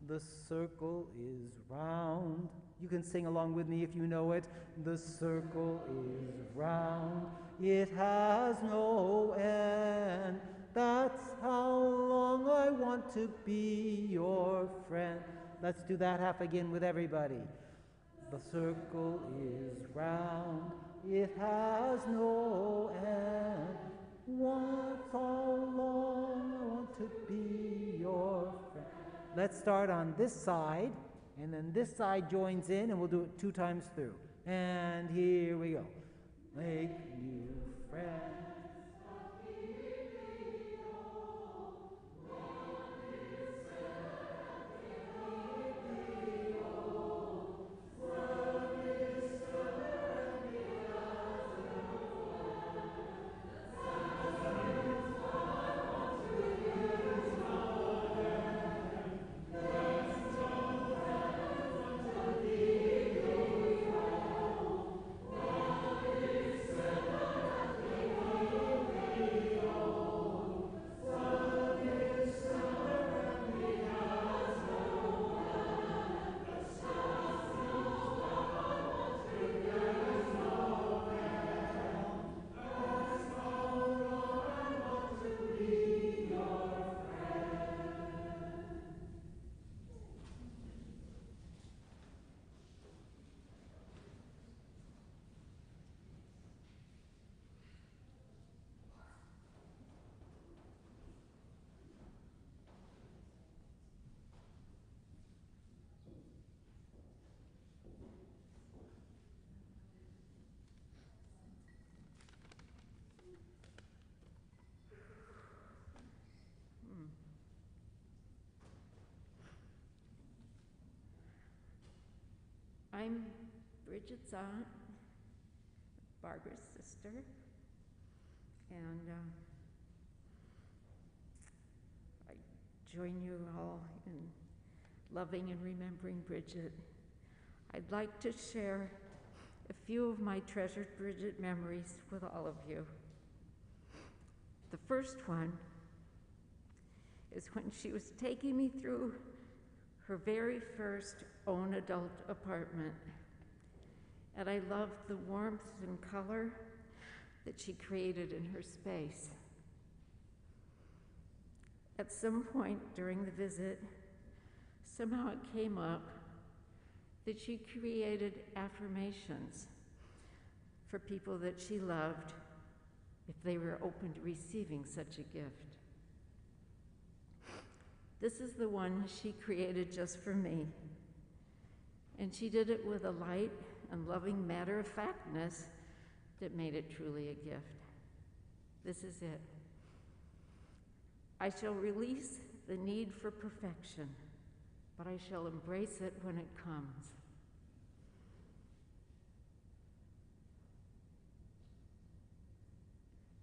The circle is round. You can sing along with me if you know it. The circle is round. It has no end. That's how long I want to be your friend. Let's do that half again with everybody. The circle is round, it has no end. let's start on this side, and then this side joins in, and we'll do it 2 times through. And here we go. Make new friends. I'm Bridget's aunt, Barbara's sister, and I join you all in loving and remembering Bridget. I'd like to share a few of my treasured Bridget memories with all of you. The first one is when she was taking me through her very first own adult apartment. And I loved the warmth and color that she created in her space. At some point during the visit, somehow it came up that she created affirmations for people that she loved if they were open to receiving such a gift. This is the one she created just for me. And she did it with a light and loving matter-of-factness that made it truly a gift. This is it. I shall release the need for perfection, but I shall embrace it when it comes.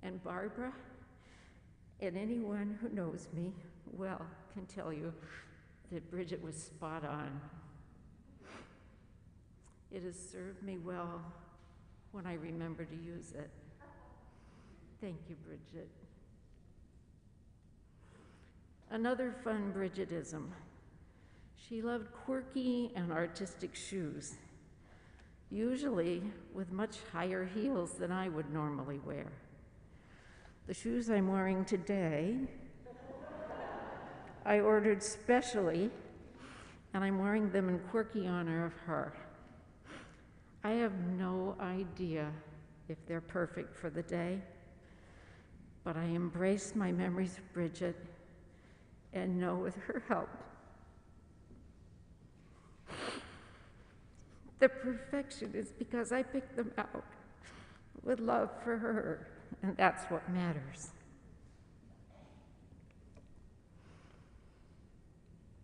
And Barbara, and anyone who knows me well, can tell you that Bridget was spot on. It has served me well when I remember to use it. Thank you, Bridget. Another fun Bridgetism. She loved quirky and artistic shoes, usually with much higher heels than I would normally wear. The shoes I'm wearing today, I ordered specially, and I'm wearing them in quirky honor of her. I have no idea if they're perfect for the day, but I embrace my memories of Bridget and know with her help, the perfection is because I picked them out with love for her, and that's what matters.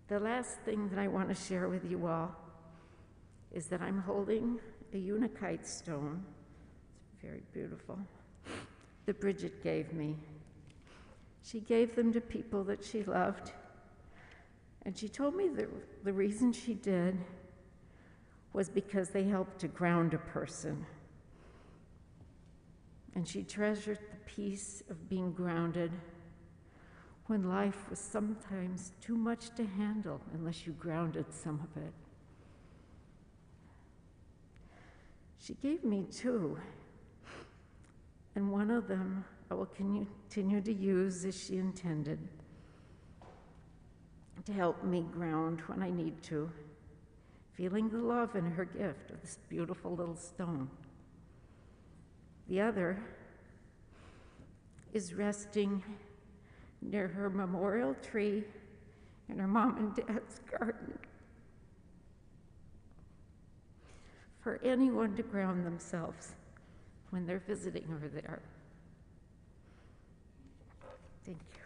The last thing that I want to share with you all is that I'm holding a unakite stone. It's very beautiful, that Bridget gave me. She gave them to people that she loved, and she told me that the reason she did was because they helped to ground a person. And she treasured the peace of being grounded when life was sometimes too much to handle unless you grounded some of it. She gave me 2, and one of them I will continue to use as she intended, to help me ground when I need to, feeling the love in her gift of this beautiful little stone. The other is resting near her memorial tree in her mom and dad's garden. For anyone to ground themselves when they're visiting over there. Thank you.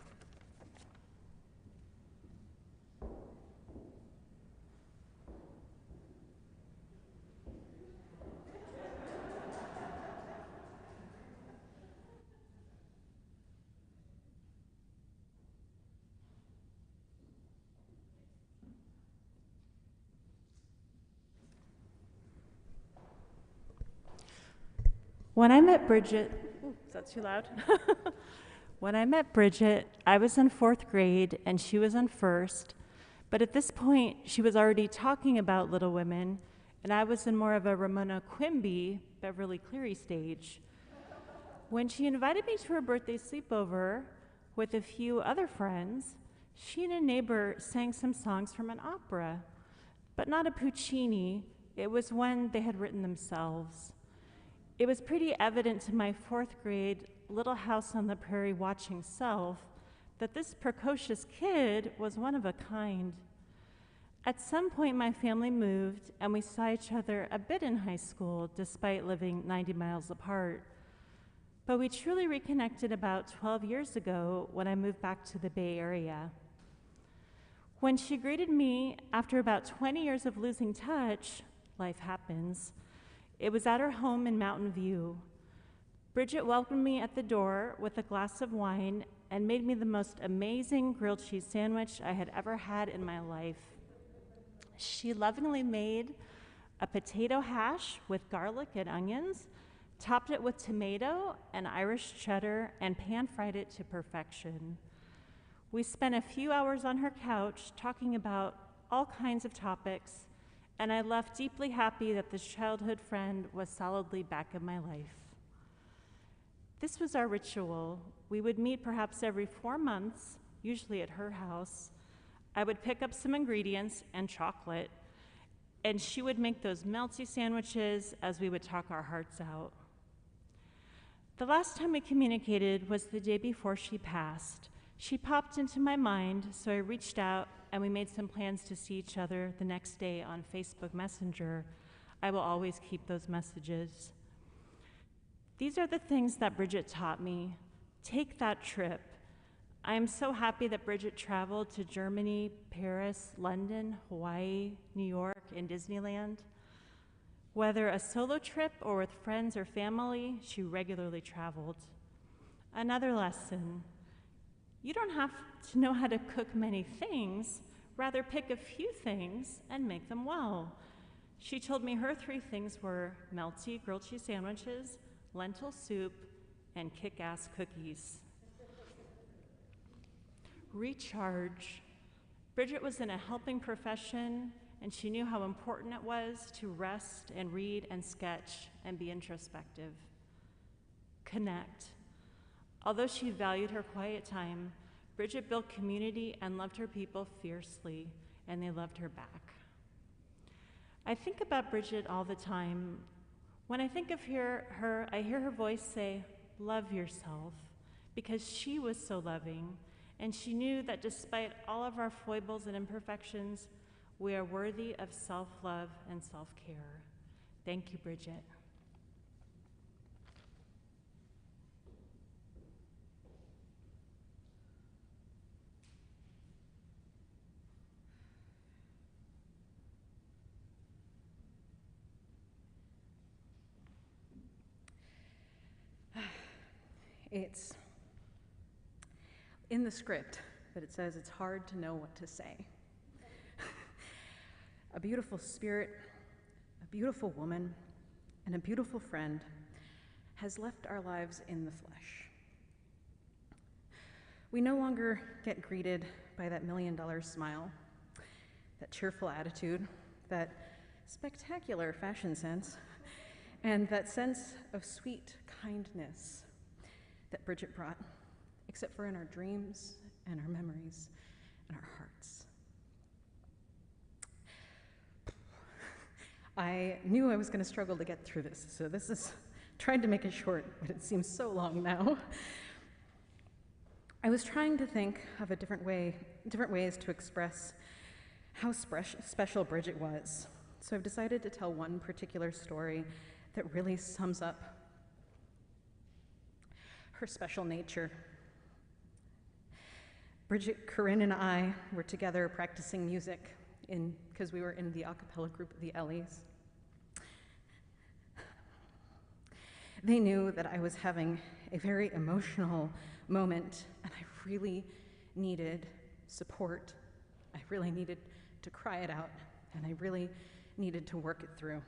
When I met Bridget, is that too loud? When I met Bridget, I was in 4th grade and she was in 1st, but at this point, she was already talking about Little Women, and I was in more of a Ramona Quimby, Beverly Cleary stage. When she invited me to her birthday sleepover with a few other friends, she and a neighbor sang some songs from an opera, but not a Puccini. It was one they had written themselves. It was pretty evident to my 4th grade Little House on the Prairie watching self that this precocious kid was one of a kind. At some point, my family moved, and we saw each other a bit in high school, despite living 90 miles apart. But we truly reconnected about 12 years ago when I moved back to the Bay Area. When she greeted me after about 20 years of losing touch, life happens, it was at her home in Mountain View. Bridget welcomed me at the door with a glass of wine and made me the most amazing grilled cheese sandwich I had ever had in my life. She lovingly made a potato hash with garlic and onions, topped it with tomato and Irish cheddar, and pan-fried it to perfection. We spent a few hours on her couch talking about all kinds of topics, and I left deeply happy that this childhood friend was solidly back in my life. This was our ritual. We would meet perhaps every 4 months, usually at her house. I would pick up some ingredients and chocolate, and she would make those melty sandwiches as we would talk our hearts out. The last time we communicated was the day before she passed. She popped into my mind, so I reached out and we made some plans to see each other the next day on Facebook Messenger. I will always keep those messages. These are the things that Bridget taught me. Take that trip. I am so happy that Bridget traveled to Germany, Paris, London, Hawaii, New York, and Disneyland. Whether a solo trip or with friends or family, she regularly traveled. Another lesson: you don't have to know how to cook many things, rather pick a few things and make them well. She told me her 3 things were melty grilled cheese sandwiches, lentil soup, and kick-ass cookies. Recharge. Bridget was in a helping profession, and she knew how important it was to rest and read and sketch and be introspective. Connect. Although she valued her quiet time, Bridget built community and loved her people fiercely, and they loved her back. I think about Bridget all the time. When I think of her, I hear her voice say, "Love yourself," because she was so loving, and she knew that despite all of our foibles and imperfections, we are worthy of self-love and self-care. Thank you, Bridget. It's in the script, but it says it's hard to know what to say. A beautiful spirit, a beautiful woman, and a beautiful friend has left our lives in the flesh. We no longer get greeted by that $1 million smile, that cheerful attitude, that spectacular fashion sense, and that sense of sweet kindness that Bridget brought, except for in our dreams and our memories and our hearts. I knew I was going to struggle to get through this, so this is tried to make it short, but it seems so long now. I was trying to think of different ways to express how special Bridget was. So I've decided to tell one particular story that really sums up her special nature. Bridget, Corinne, and I were together practicing music because we were in the a cappella group of the Ellies. They knew that I was having a very emotional moment, and I really needed support. I really needed to cry it out, and I really needed to work it through.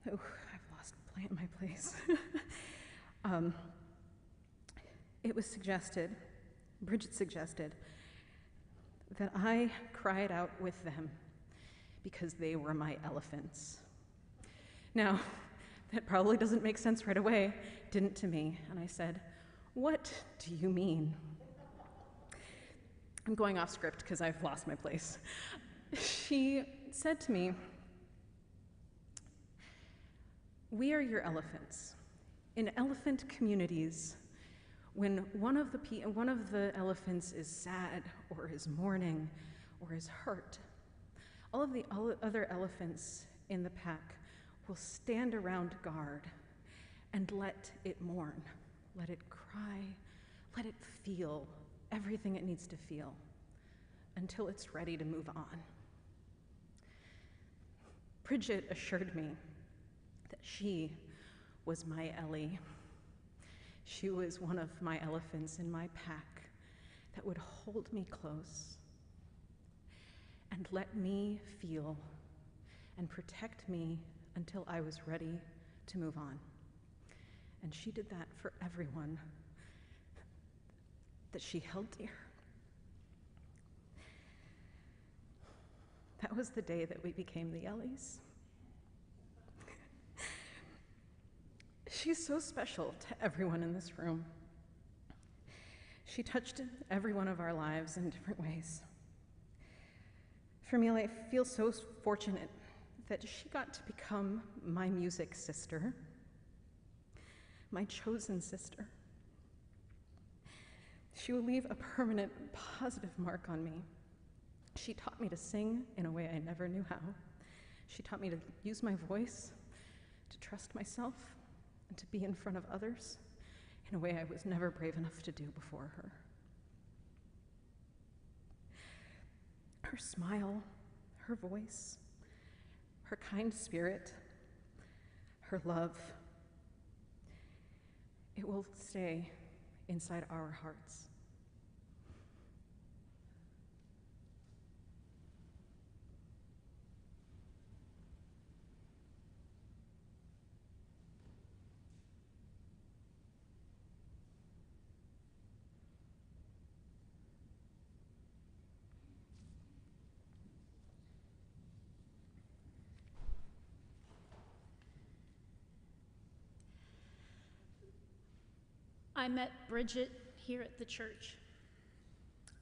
Oh, I've lost my place. It was suggested, Bridget suggested, that I cry it out with them because they were my elephants. Now, that probably doesn't make sense right away, didn't to me, and I said, "What do you mean?" I'm going off script because I've lost my place. She said to me, "We are your elephants. In elephant communities, when one of the elephants is sad or is mourning or is hurt, all of the other elephants in the pack will stand around guard and let it mourn, let it cry, let it feel everything it needs to feel until it's ready to move on." Bridget assured me that she was my Ellie. She was one of my elephants in my pack that would hold me close and let me feel and protect me until I was ready to move on. And she did that for everyone that she held dear. That was the day that we became the Ellies. She's so special to everyone in this room. She touched every one of our lives in different ways. For me, I feel so fortunate that she got to become my music sister, my chosen sister. She will leave a permanent, positive mark on me. She taught me to sing in a way I never knew how. She taught me to use my voice, to trust myself, and to be in front of others in a way I was never brave enough to do before her. Her smile, her voice, her kind spirit, her love, it will stay inside our hearts. I met Bridget here at the church.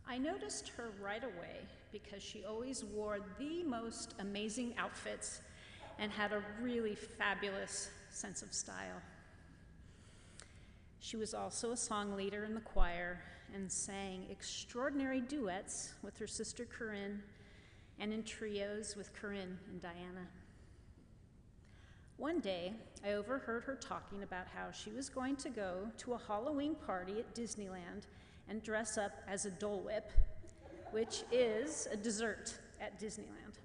I noticed her right away because she always wore the most amazing outfits and had a really fabulous sense of style. She was also a song leader in the choir and sang extraordinary duets with her sister Corinne and in trios with Corinne and Diana. One day, I overheard her talking about how she was going to go to a Halloween party at Disneyland and dress up as a Dole Whip, which is a dessert at Disneyland.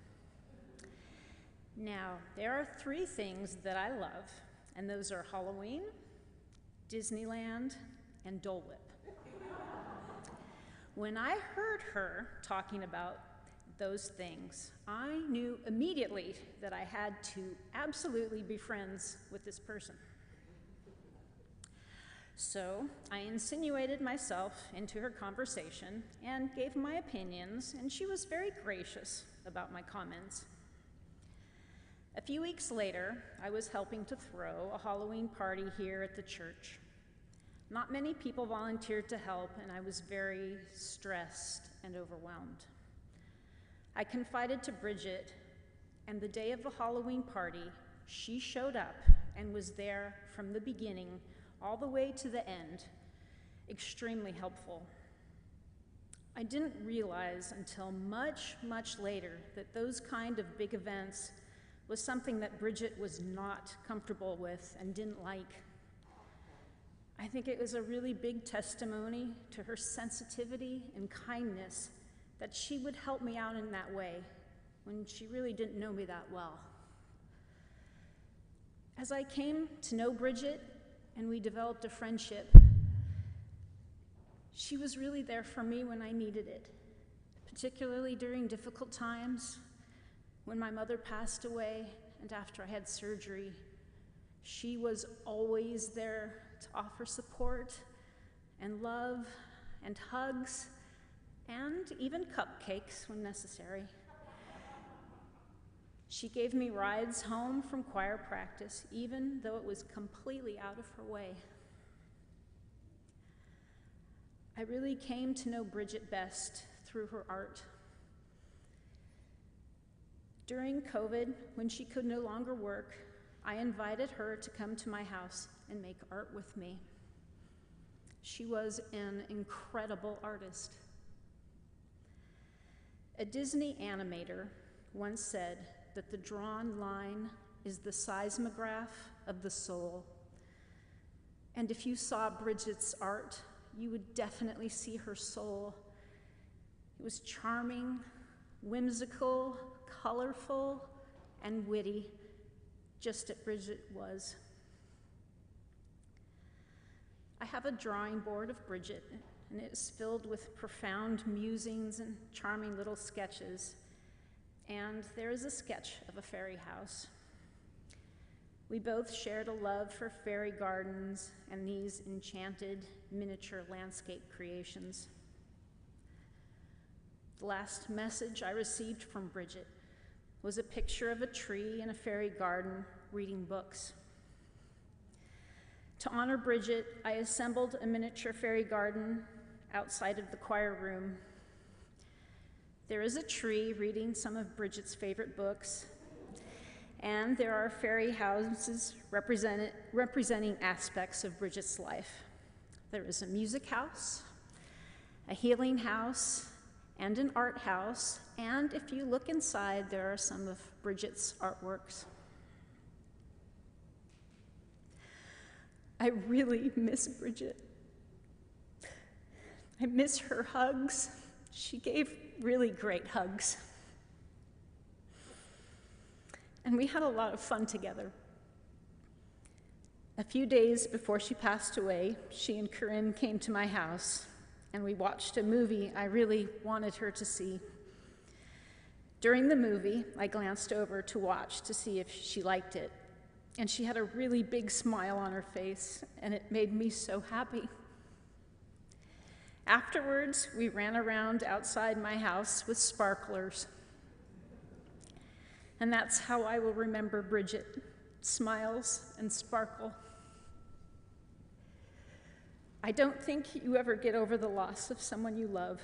Now, there are 3 things that I love, and those are Halloween, Disneyland, and Dole Whip. When I heard her talking about those things, I knew immediately that I had to absolutely be friends with this person. So I insinuated myself into her conversation and gave my opinions, and she was very gracious about my comments. A few weeks later, I was helping to throw a Halloween party here at the church. Not many people volunteered to help, and I was very stressed and overwhelmed. I confided to Bridget, and the day of the Halloween party, she showed up and was there from the beginning all the way to the end extremely helpful. I didn't realize until much, much later that those kind of big events was something that Bridget was not comfortable with and didn't like. I think it was a really big testimony to her sensitivity and kindness that she would help me out in that way when she really didn't know me that well. As I came to know Bridget and we developed a friendship, she was really there for me when I needed it, particularly during difficult times, when my mother passed away and after I had surgery. She was always there to offer support and love and hugs and even cupcakes when necessary. She gave me rides home from choir practice, even though it was completely out of her way. I really came to know Bridget best through her art. During COVID, when she could no longer work, I invited her to come to my house and make art with me. She was an incredible artist. A Disney animator once said that the drawn line is the seismograph of the soul. And if you saw Bridget's art, you would definitely see her soul. It was charming, whimsical, colorful, and witty, just as Bridget was. I have a drawing board of Bridget, and it is filled with profound musings and charming little sketches. And there is a sketch of a fairy house. We both shared a love for fairy gardens and these enchanted miniature landscape creations. The last message I received from Bridget was a picture of a tree in a fairy garden reading books. To honor Bridget, I assembled a miniature fairy garden outside of the choir room. There is a tree reading some of Bridget's favorite books, and there are fairy houses representing aspects of Bridget's life. There is a music house, a healing house, and an art house, and if you look inside, there are some of Bridget's artworks. I really miss Bridget. I miss her hugs. She gave really great hugs. And we had a lot of fun together. A few days before she passed away, she and Corinne came to my house, and we watched a movie I really wanted her to see. During the movie, I glanced over to watch to see if she liked it, and she had a really big smile on her face, and it made me so happy. Afterwards, we ran around outside my house with sparklers. And that's how I will remember Bridget, smiles and sparkle. I don't think you ever get over the loss of someone you love.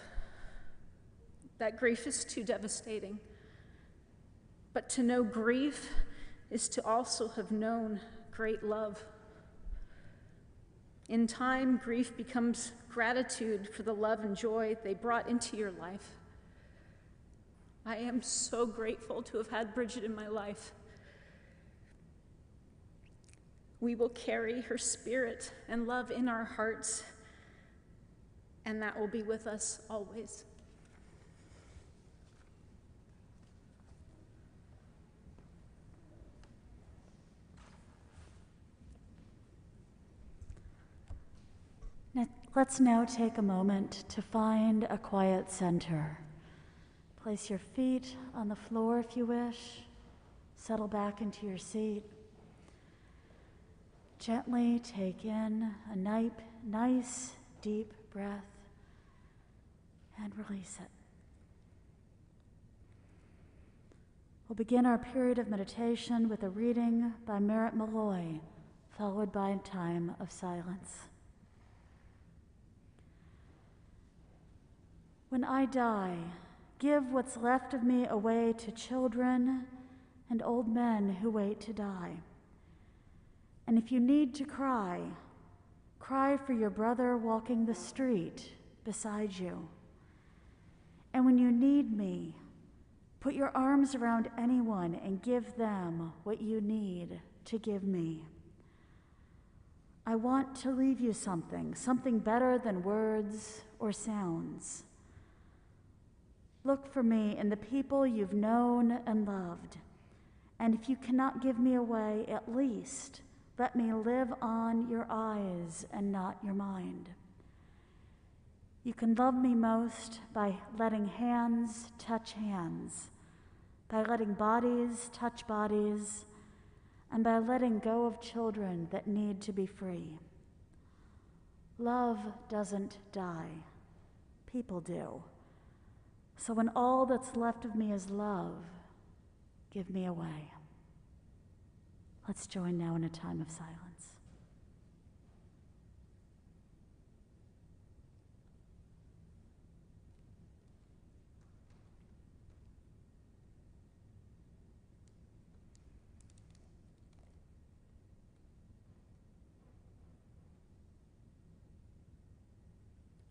That grief is too devastating. But to know grief is to also have known great love. In time, grief becomes gratitude for the love and joy they brought into your life. I am so grateful to have had Bridget in my life. We will carry her spirit and love in our hearts, and that will be with us always. Let's now take a moment to find a quiet center. Place your feet on the floor if you wish. Settle back into your seat. Gently take in a nice, deep breath and release it. We'll begin our period of meditation with a reading by Merritt Malloy, followed by a time of silence. When I die, give what's left of me away to children and old men who wait to die. And if you need to cry, Cry for your brother walking the street beside you. And when you need me, put your arms around anyone and give them what you need to give me. I want to leave you something better than words or sounds. Look for me in the people you've known and loved. And if you cannot give me away, at least let me live on your eyes and not your mind. You can love me most by letting hands touch hands, by letting bodies touch bodies, and by letting go of children that need to be free. Love doesn't die. People do. So when all that's left of me is love, give me away. Let's join now in a time of silence.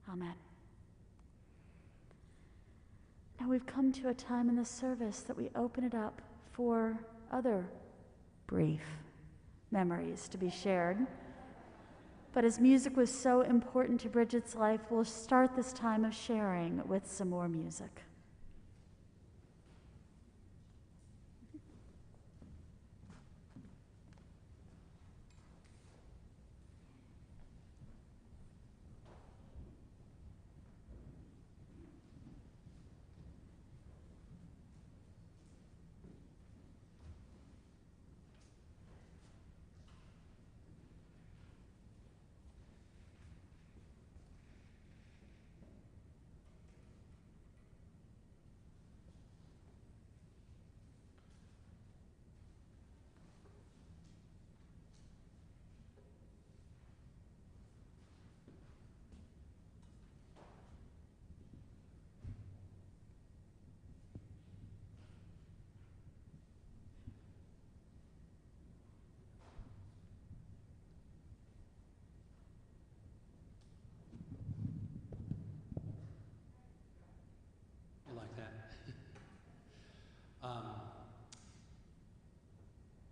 Amen. Now we've come to a time in the service that we open it up for other brief memories to be shared. But as music was so important to Bridget's life, we'll start this time of sharing with some more music.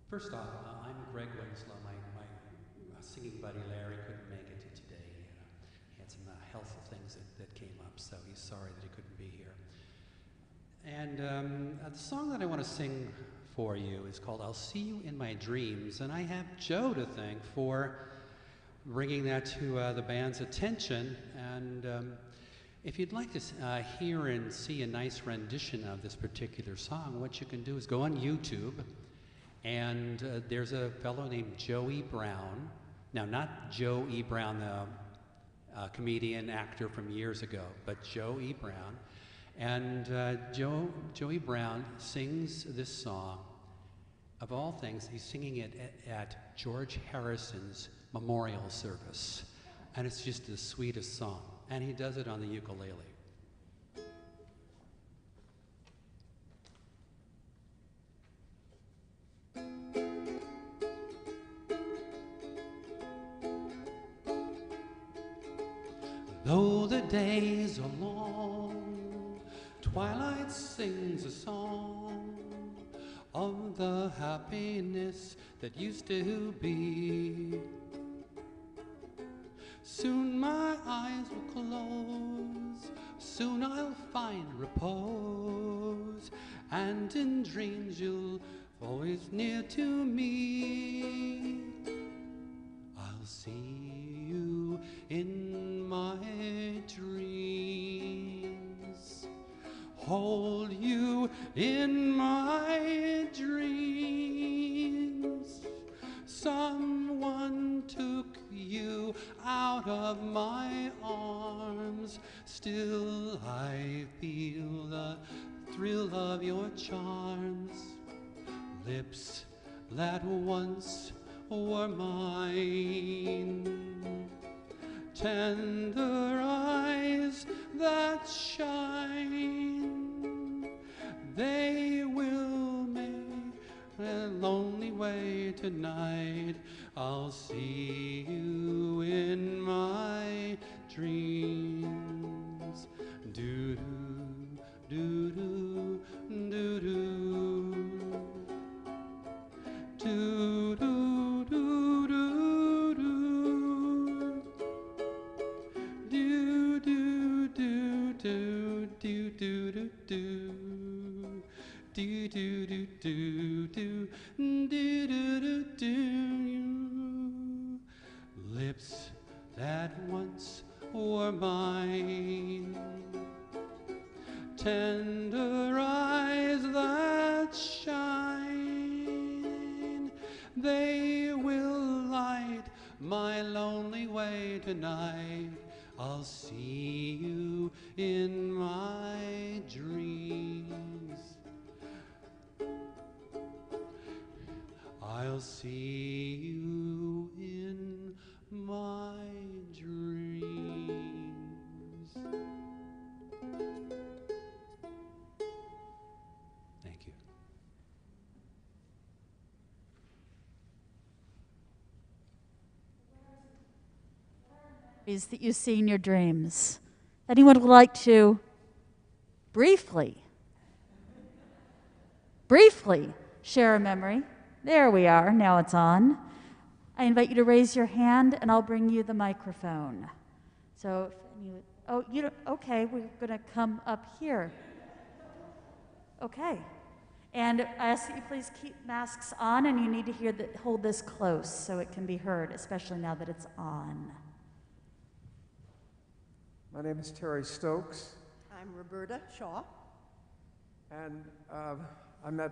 First off, I'm Greg Winslow. My singing buddy Larry couldn't make it today. He had some health things that came up, so he's sorry that he couldn't be here. And the song that I want to sing for you is called I'll See You in My Dreams, and I have Joe to thank for bringing that to the band's attention. And if you'd like to hear and see a nice rendition of this particular song, what you can do is go on YouTube. And there's a fellow named Joey Brown. Now, not Joe E. Brown, the comedian, actor from years ago, but Joe E. Brown. And Joey Brown sings this song. Of all things, he's singing it at George Harrison's memorial service. And it's just the sweetest song. And he does it on the ukulele. Though the days are long, twilight sings a song of the happiness that used to be. Soon my eyes will close, soon I'll find repose, and in dreams you'll always near to me. I'll see you in my dreams, hold you in my dreams. Someone took you out of my arms, still I feel the thrill of your charms. Lips that once were mine, tender eyes that shine, they will make a lonely way tonight. I'll see you in lips that once were mine, tender eyes that shine, they will light my lonely way tonight. I'll see you in my dreams. I'll see you in my dreams. Thank you. Is that you see in your dreams? Anyone would like to briefly share a memory? There we are. Now it's on. I invite you to raise your hand, and I'll bring you the microphone. So, if you, oh, you don't, okay, we're going to come up here. Okay. And I ask that you please keep masks on, and you need to hold this close so it can be heard, especially now that it's on. My name is Terry Stokes. I'm Roberta Shaw. And I met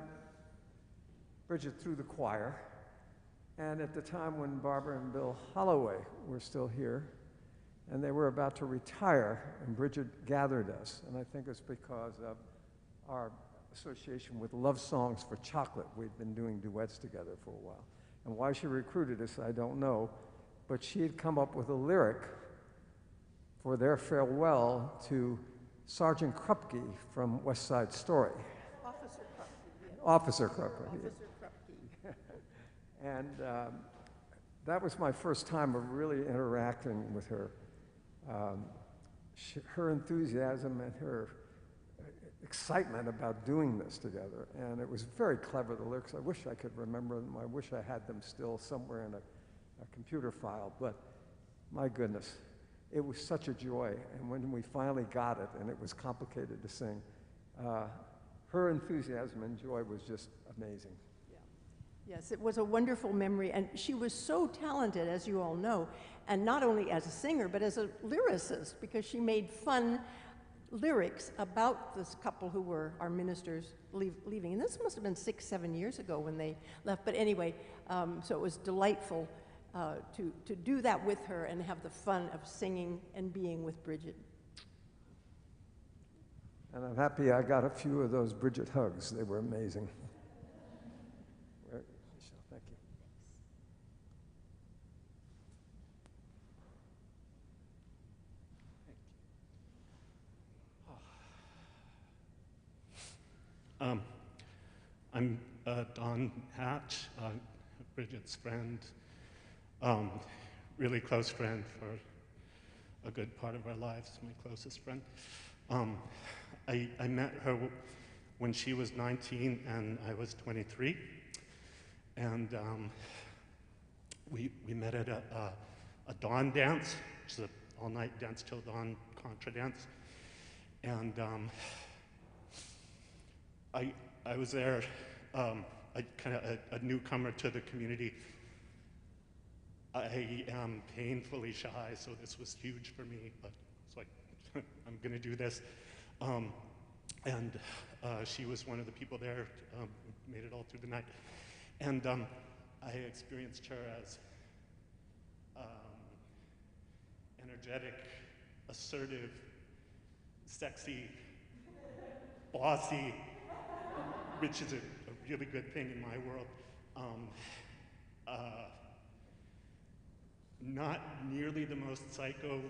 Bridget through the choir. And at the time when Barbara and Bill Holloway were still here, and they were about to retire, and Bridget gathered us. And I think it's because of our association with Love Songs for Chocolate. We'd been doing duets together for a while. And why she recruited us, I don't know. But she had come up with a lyric for their farewell to Sergeant Krupke from West Side Story. Officer Krupke. Yeah. Officer Krupke. Officer Krupke. And that was my first time of really interacting with her. Her enthusiasm and her excitement about doing this together. And it was very clever, the lyrics. I wish I could remember them. I wish I had them still somewhere in a computer file, but my goodness. It was such a joy, and when we finally got it, and it was complicated to sing, her enthusiasm and joy was just amazing. Yeah. Yes, it was a wonderful memory, and she was so talented, as you all know, and not only as a singer, but as a lyricist, because she made fun lyrics about this couple who were our ministers leaving. And this must have been 6, 7 years ago when they left, but anyway, so it was delightful to do that with her and have the fun of singing and being with Bridget. And I'm happy I got a few of those Bridget hugs. They were amazing. Michelle, thank you. I'm Don Hatch, Bridget's friend. Really close friend for a good part of our lives, my closest friend. I met her when she was 19 and I was 23. And we met at a dawn dance, which is an all-night dance till dawn contra dance. And I was there, kind of a newcomer to the community. I am painfully shy, so this was huge for me, but it's like, I'm gonna do this. And she was one of the people there, made it all through the night. And I experienced her as energetic, assertive, sexy, bossy, which is a really good thing in my world. Not nearly the most psycho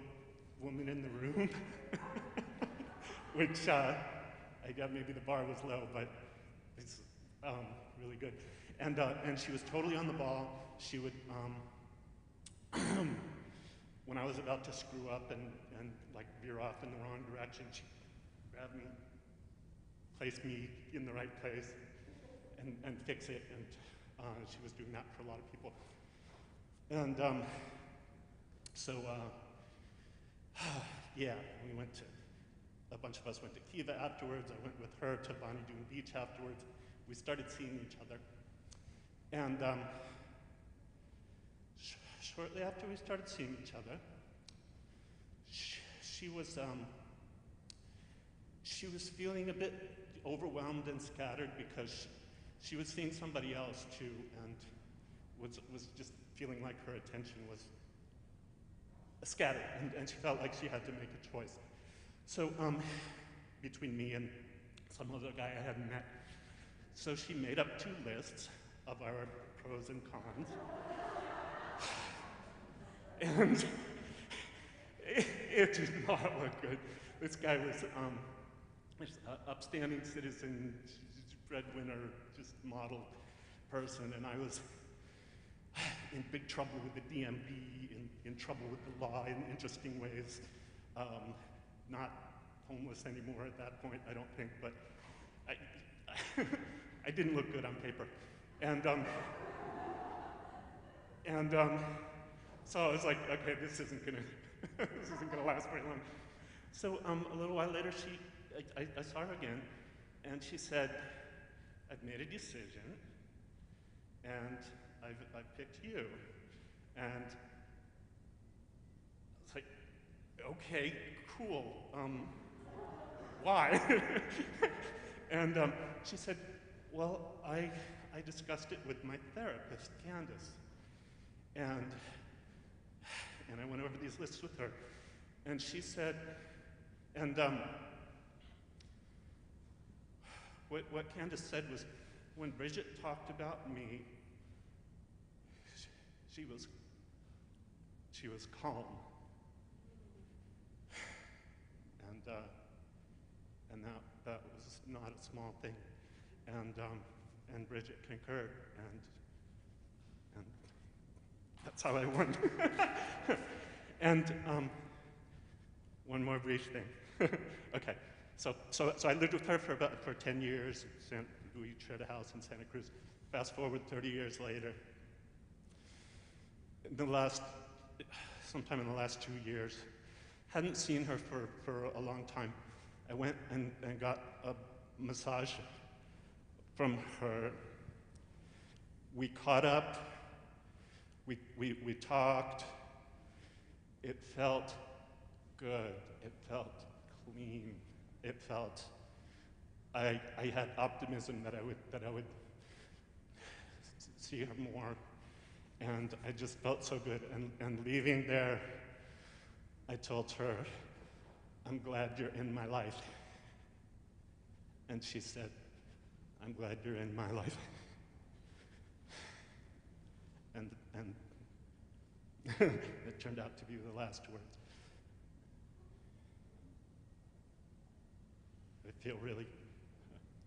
woman in the room, which I got maybe the bar was low, but it's really good. And she was totally on the ball. She would, when I was about to screw up and like veer off in the wrong direction, she'd grab me, place me in the right place, and fix it. And she was doing that for a lot of people. And so, yeah, we went to, a bunch of us went to Kiva afterwards. I went with her to Bonnie Doon Beach afterwards. We started seeing each other. And shortly after we started seeing each other, she was feeling a bit overwhelmed and scattered because she was seeing somebody else too, and was just feeling like her attention was scattered, and she felt like she had to make a choice. So between me and some other guy I hadn't met, so she made up 2 lists of our pros and cons. And it did not look good. This guy was this upstanding citizen, breadwinner, just model person, and I was in big trouble with the DMV, in trouble with the law in interesting ways. Not homeless anymore at that point, I don't think, but I didn't look good on paper. And so I was like, okay, this isn't gonna last very long. So a little while later, I saw her again, and she said, I've made a decision, and I've picked you. And I was like, okay, cool. Why? And she said, well, I discussed it with my therapist, Candace. And I went over these lists with her. And she said, and what Candace said was, when Bridget talked about me, she was calm. And that was not a small thing. And Bridget concurred, and that's how I won. And one more brief thing. Okay, so I lived with her for 10 years. We shared a house in Santa Cruz. Fast forward 30 years later. Sometime in the last 2 years, hadn't seen her for a long time. I went and got a massage from her. We caught up, we talked. It felt good, it felt clean, it felt, I had optimism that I would see her more, and I just felt so good. And leaving there, I told her, I'm glad you're in my life. And she said, I'm glad you're in my life. And it turned out to be the last words. I feel really,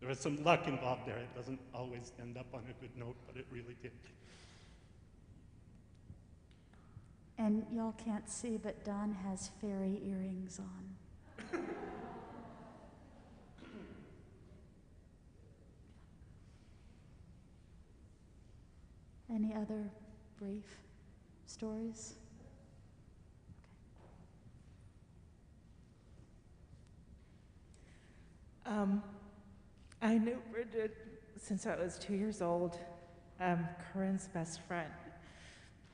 there was some luck involved there. It doesn't always end up on a good note, but it really did. And y'all can't see, but Don has fairy earrings on. Any other brief stories? I knew Bridget since I was 2 years old. I'm Corinne's best friend.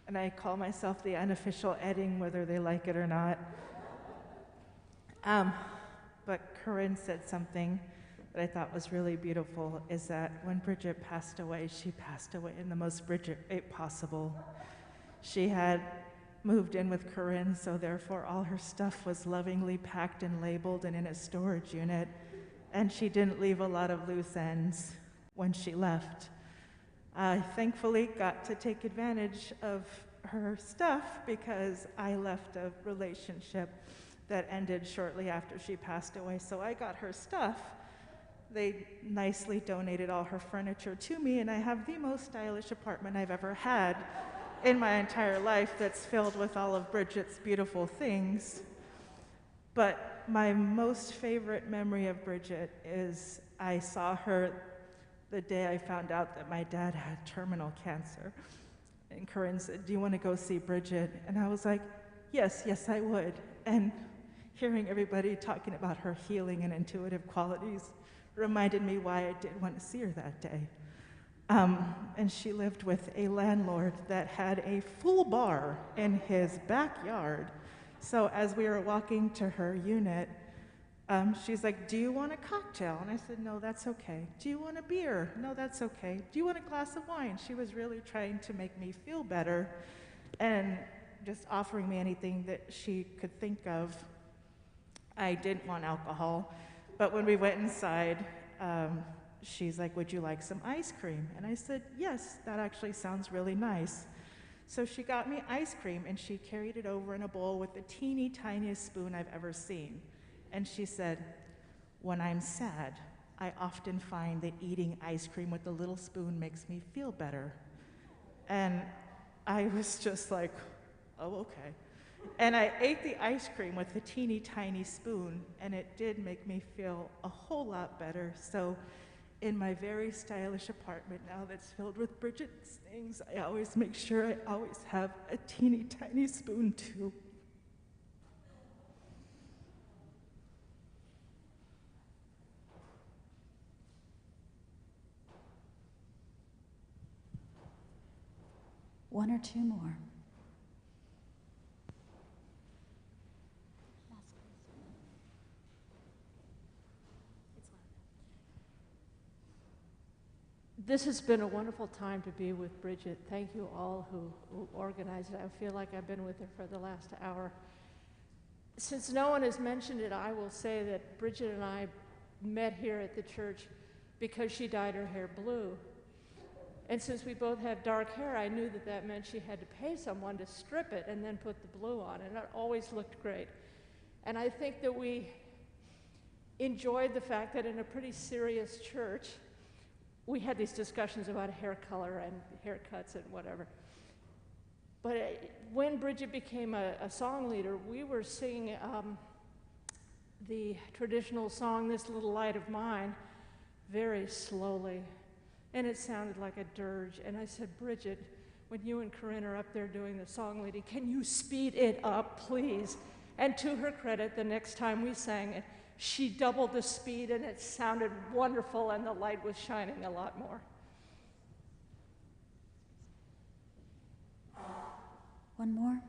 And I call myself the unofficial Eding, whether they like it or not. But Corinne said something that I thought was really beautiful, is that when Bridget passed away, she passed away in the most Bridget way possible. She had moved in with Corinne, so therefore all her stuff was lovingly packed and labeled and in a storage unit, and she didn't leave a lot of loose ends when she left. I thankfully got to take advantage of her stuff because I left a relationship that ended shortly after she passed away, so I got her stuff. They nicely donated all her furniture to me, and I have the most stylish apartment I've ever had in my entire life that's filled with all of Bridget's beautiful things. But my most favorite memory of Bridget is I saw her the day I found out that my dad had terminal cancer. And Corinne said, do you want to go see Bridget? And I was like, yes, I would. And hearing everybody talking about her healing and intuitive qualities reminded me why I did want to see her that day. And she lived with a landlord that had a full bar in his backyard. So as we were walking to her unit, she's like, "Do you want a cocktail?" And I said, "No, that's okay." "Do you want a beer?" "No, that's okay." "Do you want a glass of wine?" She was really trying to make me feel better and just offering me anything that she could think of. I didn't want alcohol, but when we went inside, she's like, "Would you like some ice cream?" And I said, "Yes, that actually sounds really nice." So she got me ice cream, and she carried it over in a bowl with the teeny tiniest spoon I've ever seen. And she said, "When I'm sad, I often find that eating ice cream with a little spoon makes me feel better." And I was just like, "Oh, okay." And I ate the ice cream with the teeny tiny spoon, and it did make me feel a whole lot better. So in my very stylish apartment now that's filled with Bridget's things, I always make sure I always have a teeny tiny spoon too. One or two more. This has been a wonderful time to be with Bridget. Thank you all who organized it. I feel like I've been with her for the last hour. Since no one has mentioned it, I will say that Bridget and I met here at the church because she dyed her hair blue. And since we both have dark hair, I knew that that meant she had to pay someone to strip it and then put the blue on, and it always looked great. And I think that we enjoyed the fact that in a pretty serious church, we had these discussions about hair color and haircuts and whatever. But when Bridget became a song leader, we were singing the traditional song, "This Little Light of Mine," very slowly. And it sounded like a dirge. And I said, "Bridget, when you and Corinne are up there doing the song leading, can you speed it up, please?" And to her credit, the next time we sang it, she doubled the speed, and it sounded wonderful, and the light was shining a lot more. One more.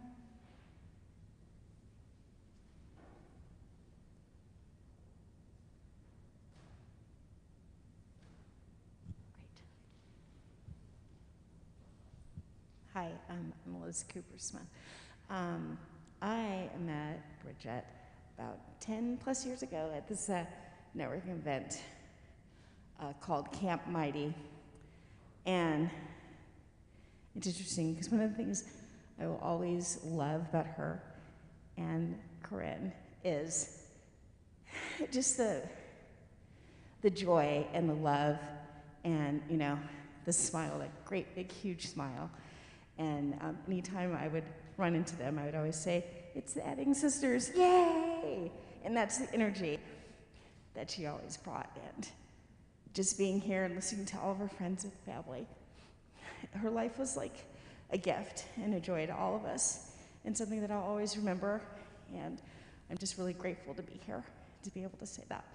Hi, I'm Liz Cooper-Smith. I met Bridget about 10 plus years ago at this networking event called Camp Mighty. And it's interesting because one of the things I will always love about her and Corinne is just the joy and the love and, you know, the smile, that great big huge smile. And anytime I would run into them, I would always say, "It's the Eding sisters, yay!" And that's the energy that she always brought. And just being here and listening to all of her friends and family, her life was like a gift and a joy to all of us, and something that I'll always remember. And I'm just really grateful to be here, to be able to say that.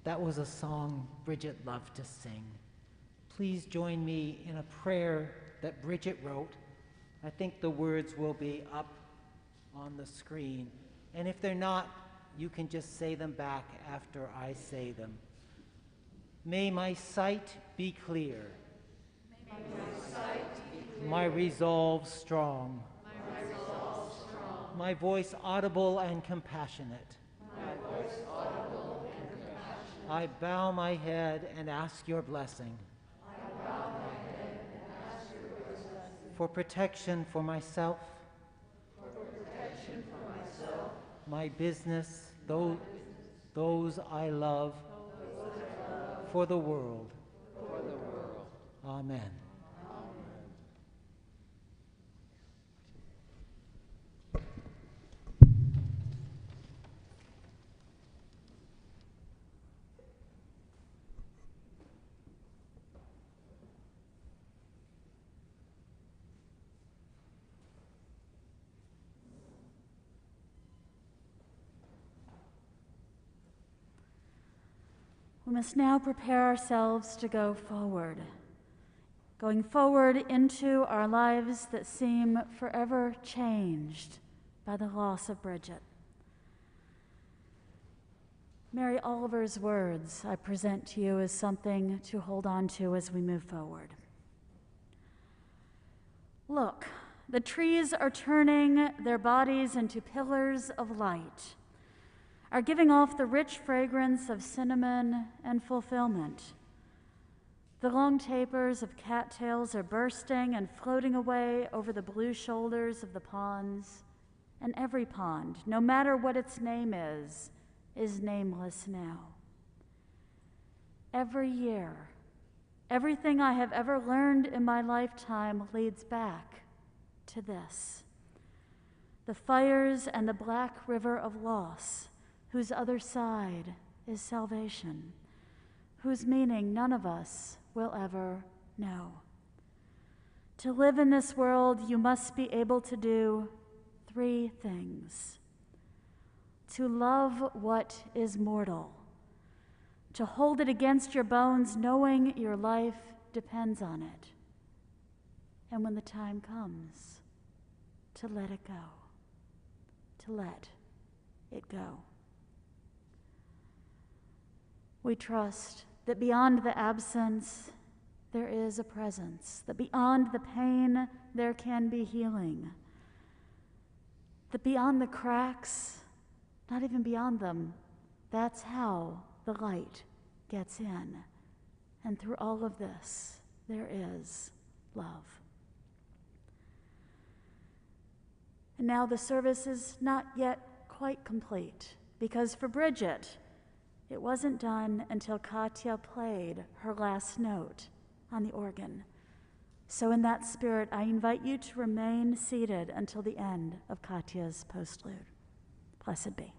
That was a song Bridget loved to sing. Please join me in a prayer that Bridget wrote. I think the words will be up on the screen. And if they're not, you can just say them back after I say them. May my sight be clear. May my sight be clear. My resolve strong. My resolve strong. My voice audible and compassionate. My voice audible and compassionate. I bow my head and ask your blessing. I bow my head and ask your blessing. For protection for myself. For protection for myself. My business, those I love. For the world. For the world. Amen. We must now prepare ourselves to go forward, going forward into our lives that seem forever changed by the loss of Bridget. Mary Oliver's words I present to you as something to hold on to as we move forward. Look, the trees are turning their bodies into pillars of light, are giving off the rich fragrance of cinnamon and fulfillment. The long tapers of cattails are bursting and floating away over the blue shoulders of the ponds, and every pond, no matter what its name is nameless now. Every year, everything I have ever learned in my lifetime leads back to this. The fires and the black river of loss, whose other side is salvation, whose meaning none of us will ever know. To live in this world, you must be able to do 3 things: to love what is mortal, to hold it against your bones knowing your life depends on it, and when the time comes, to let it go, to let it go. We trust that beyond the absence, there is a presence, that beyond the pain, there can be healing, that beyond the cracks, not even beyond them, that's how the light gets in. And through all of this, there is love. And now the service is not yet quite complete, because for Bridget, it wasn't done until Katya played her last note on the organ. So in that spirit, I invite you to remain seated until the end of Katya's postlude. Blessed be.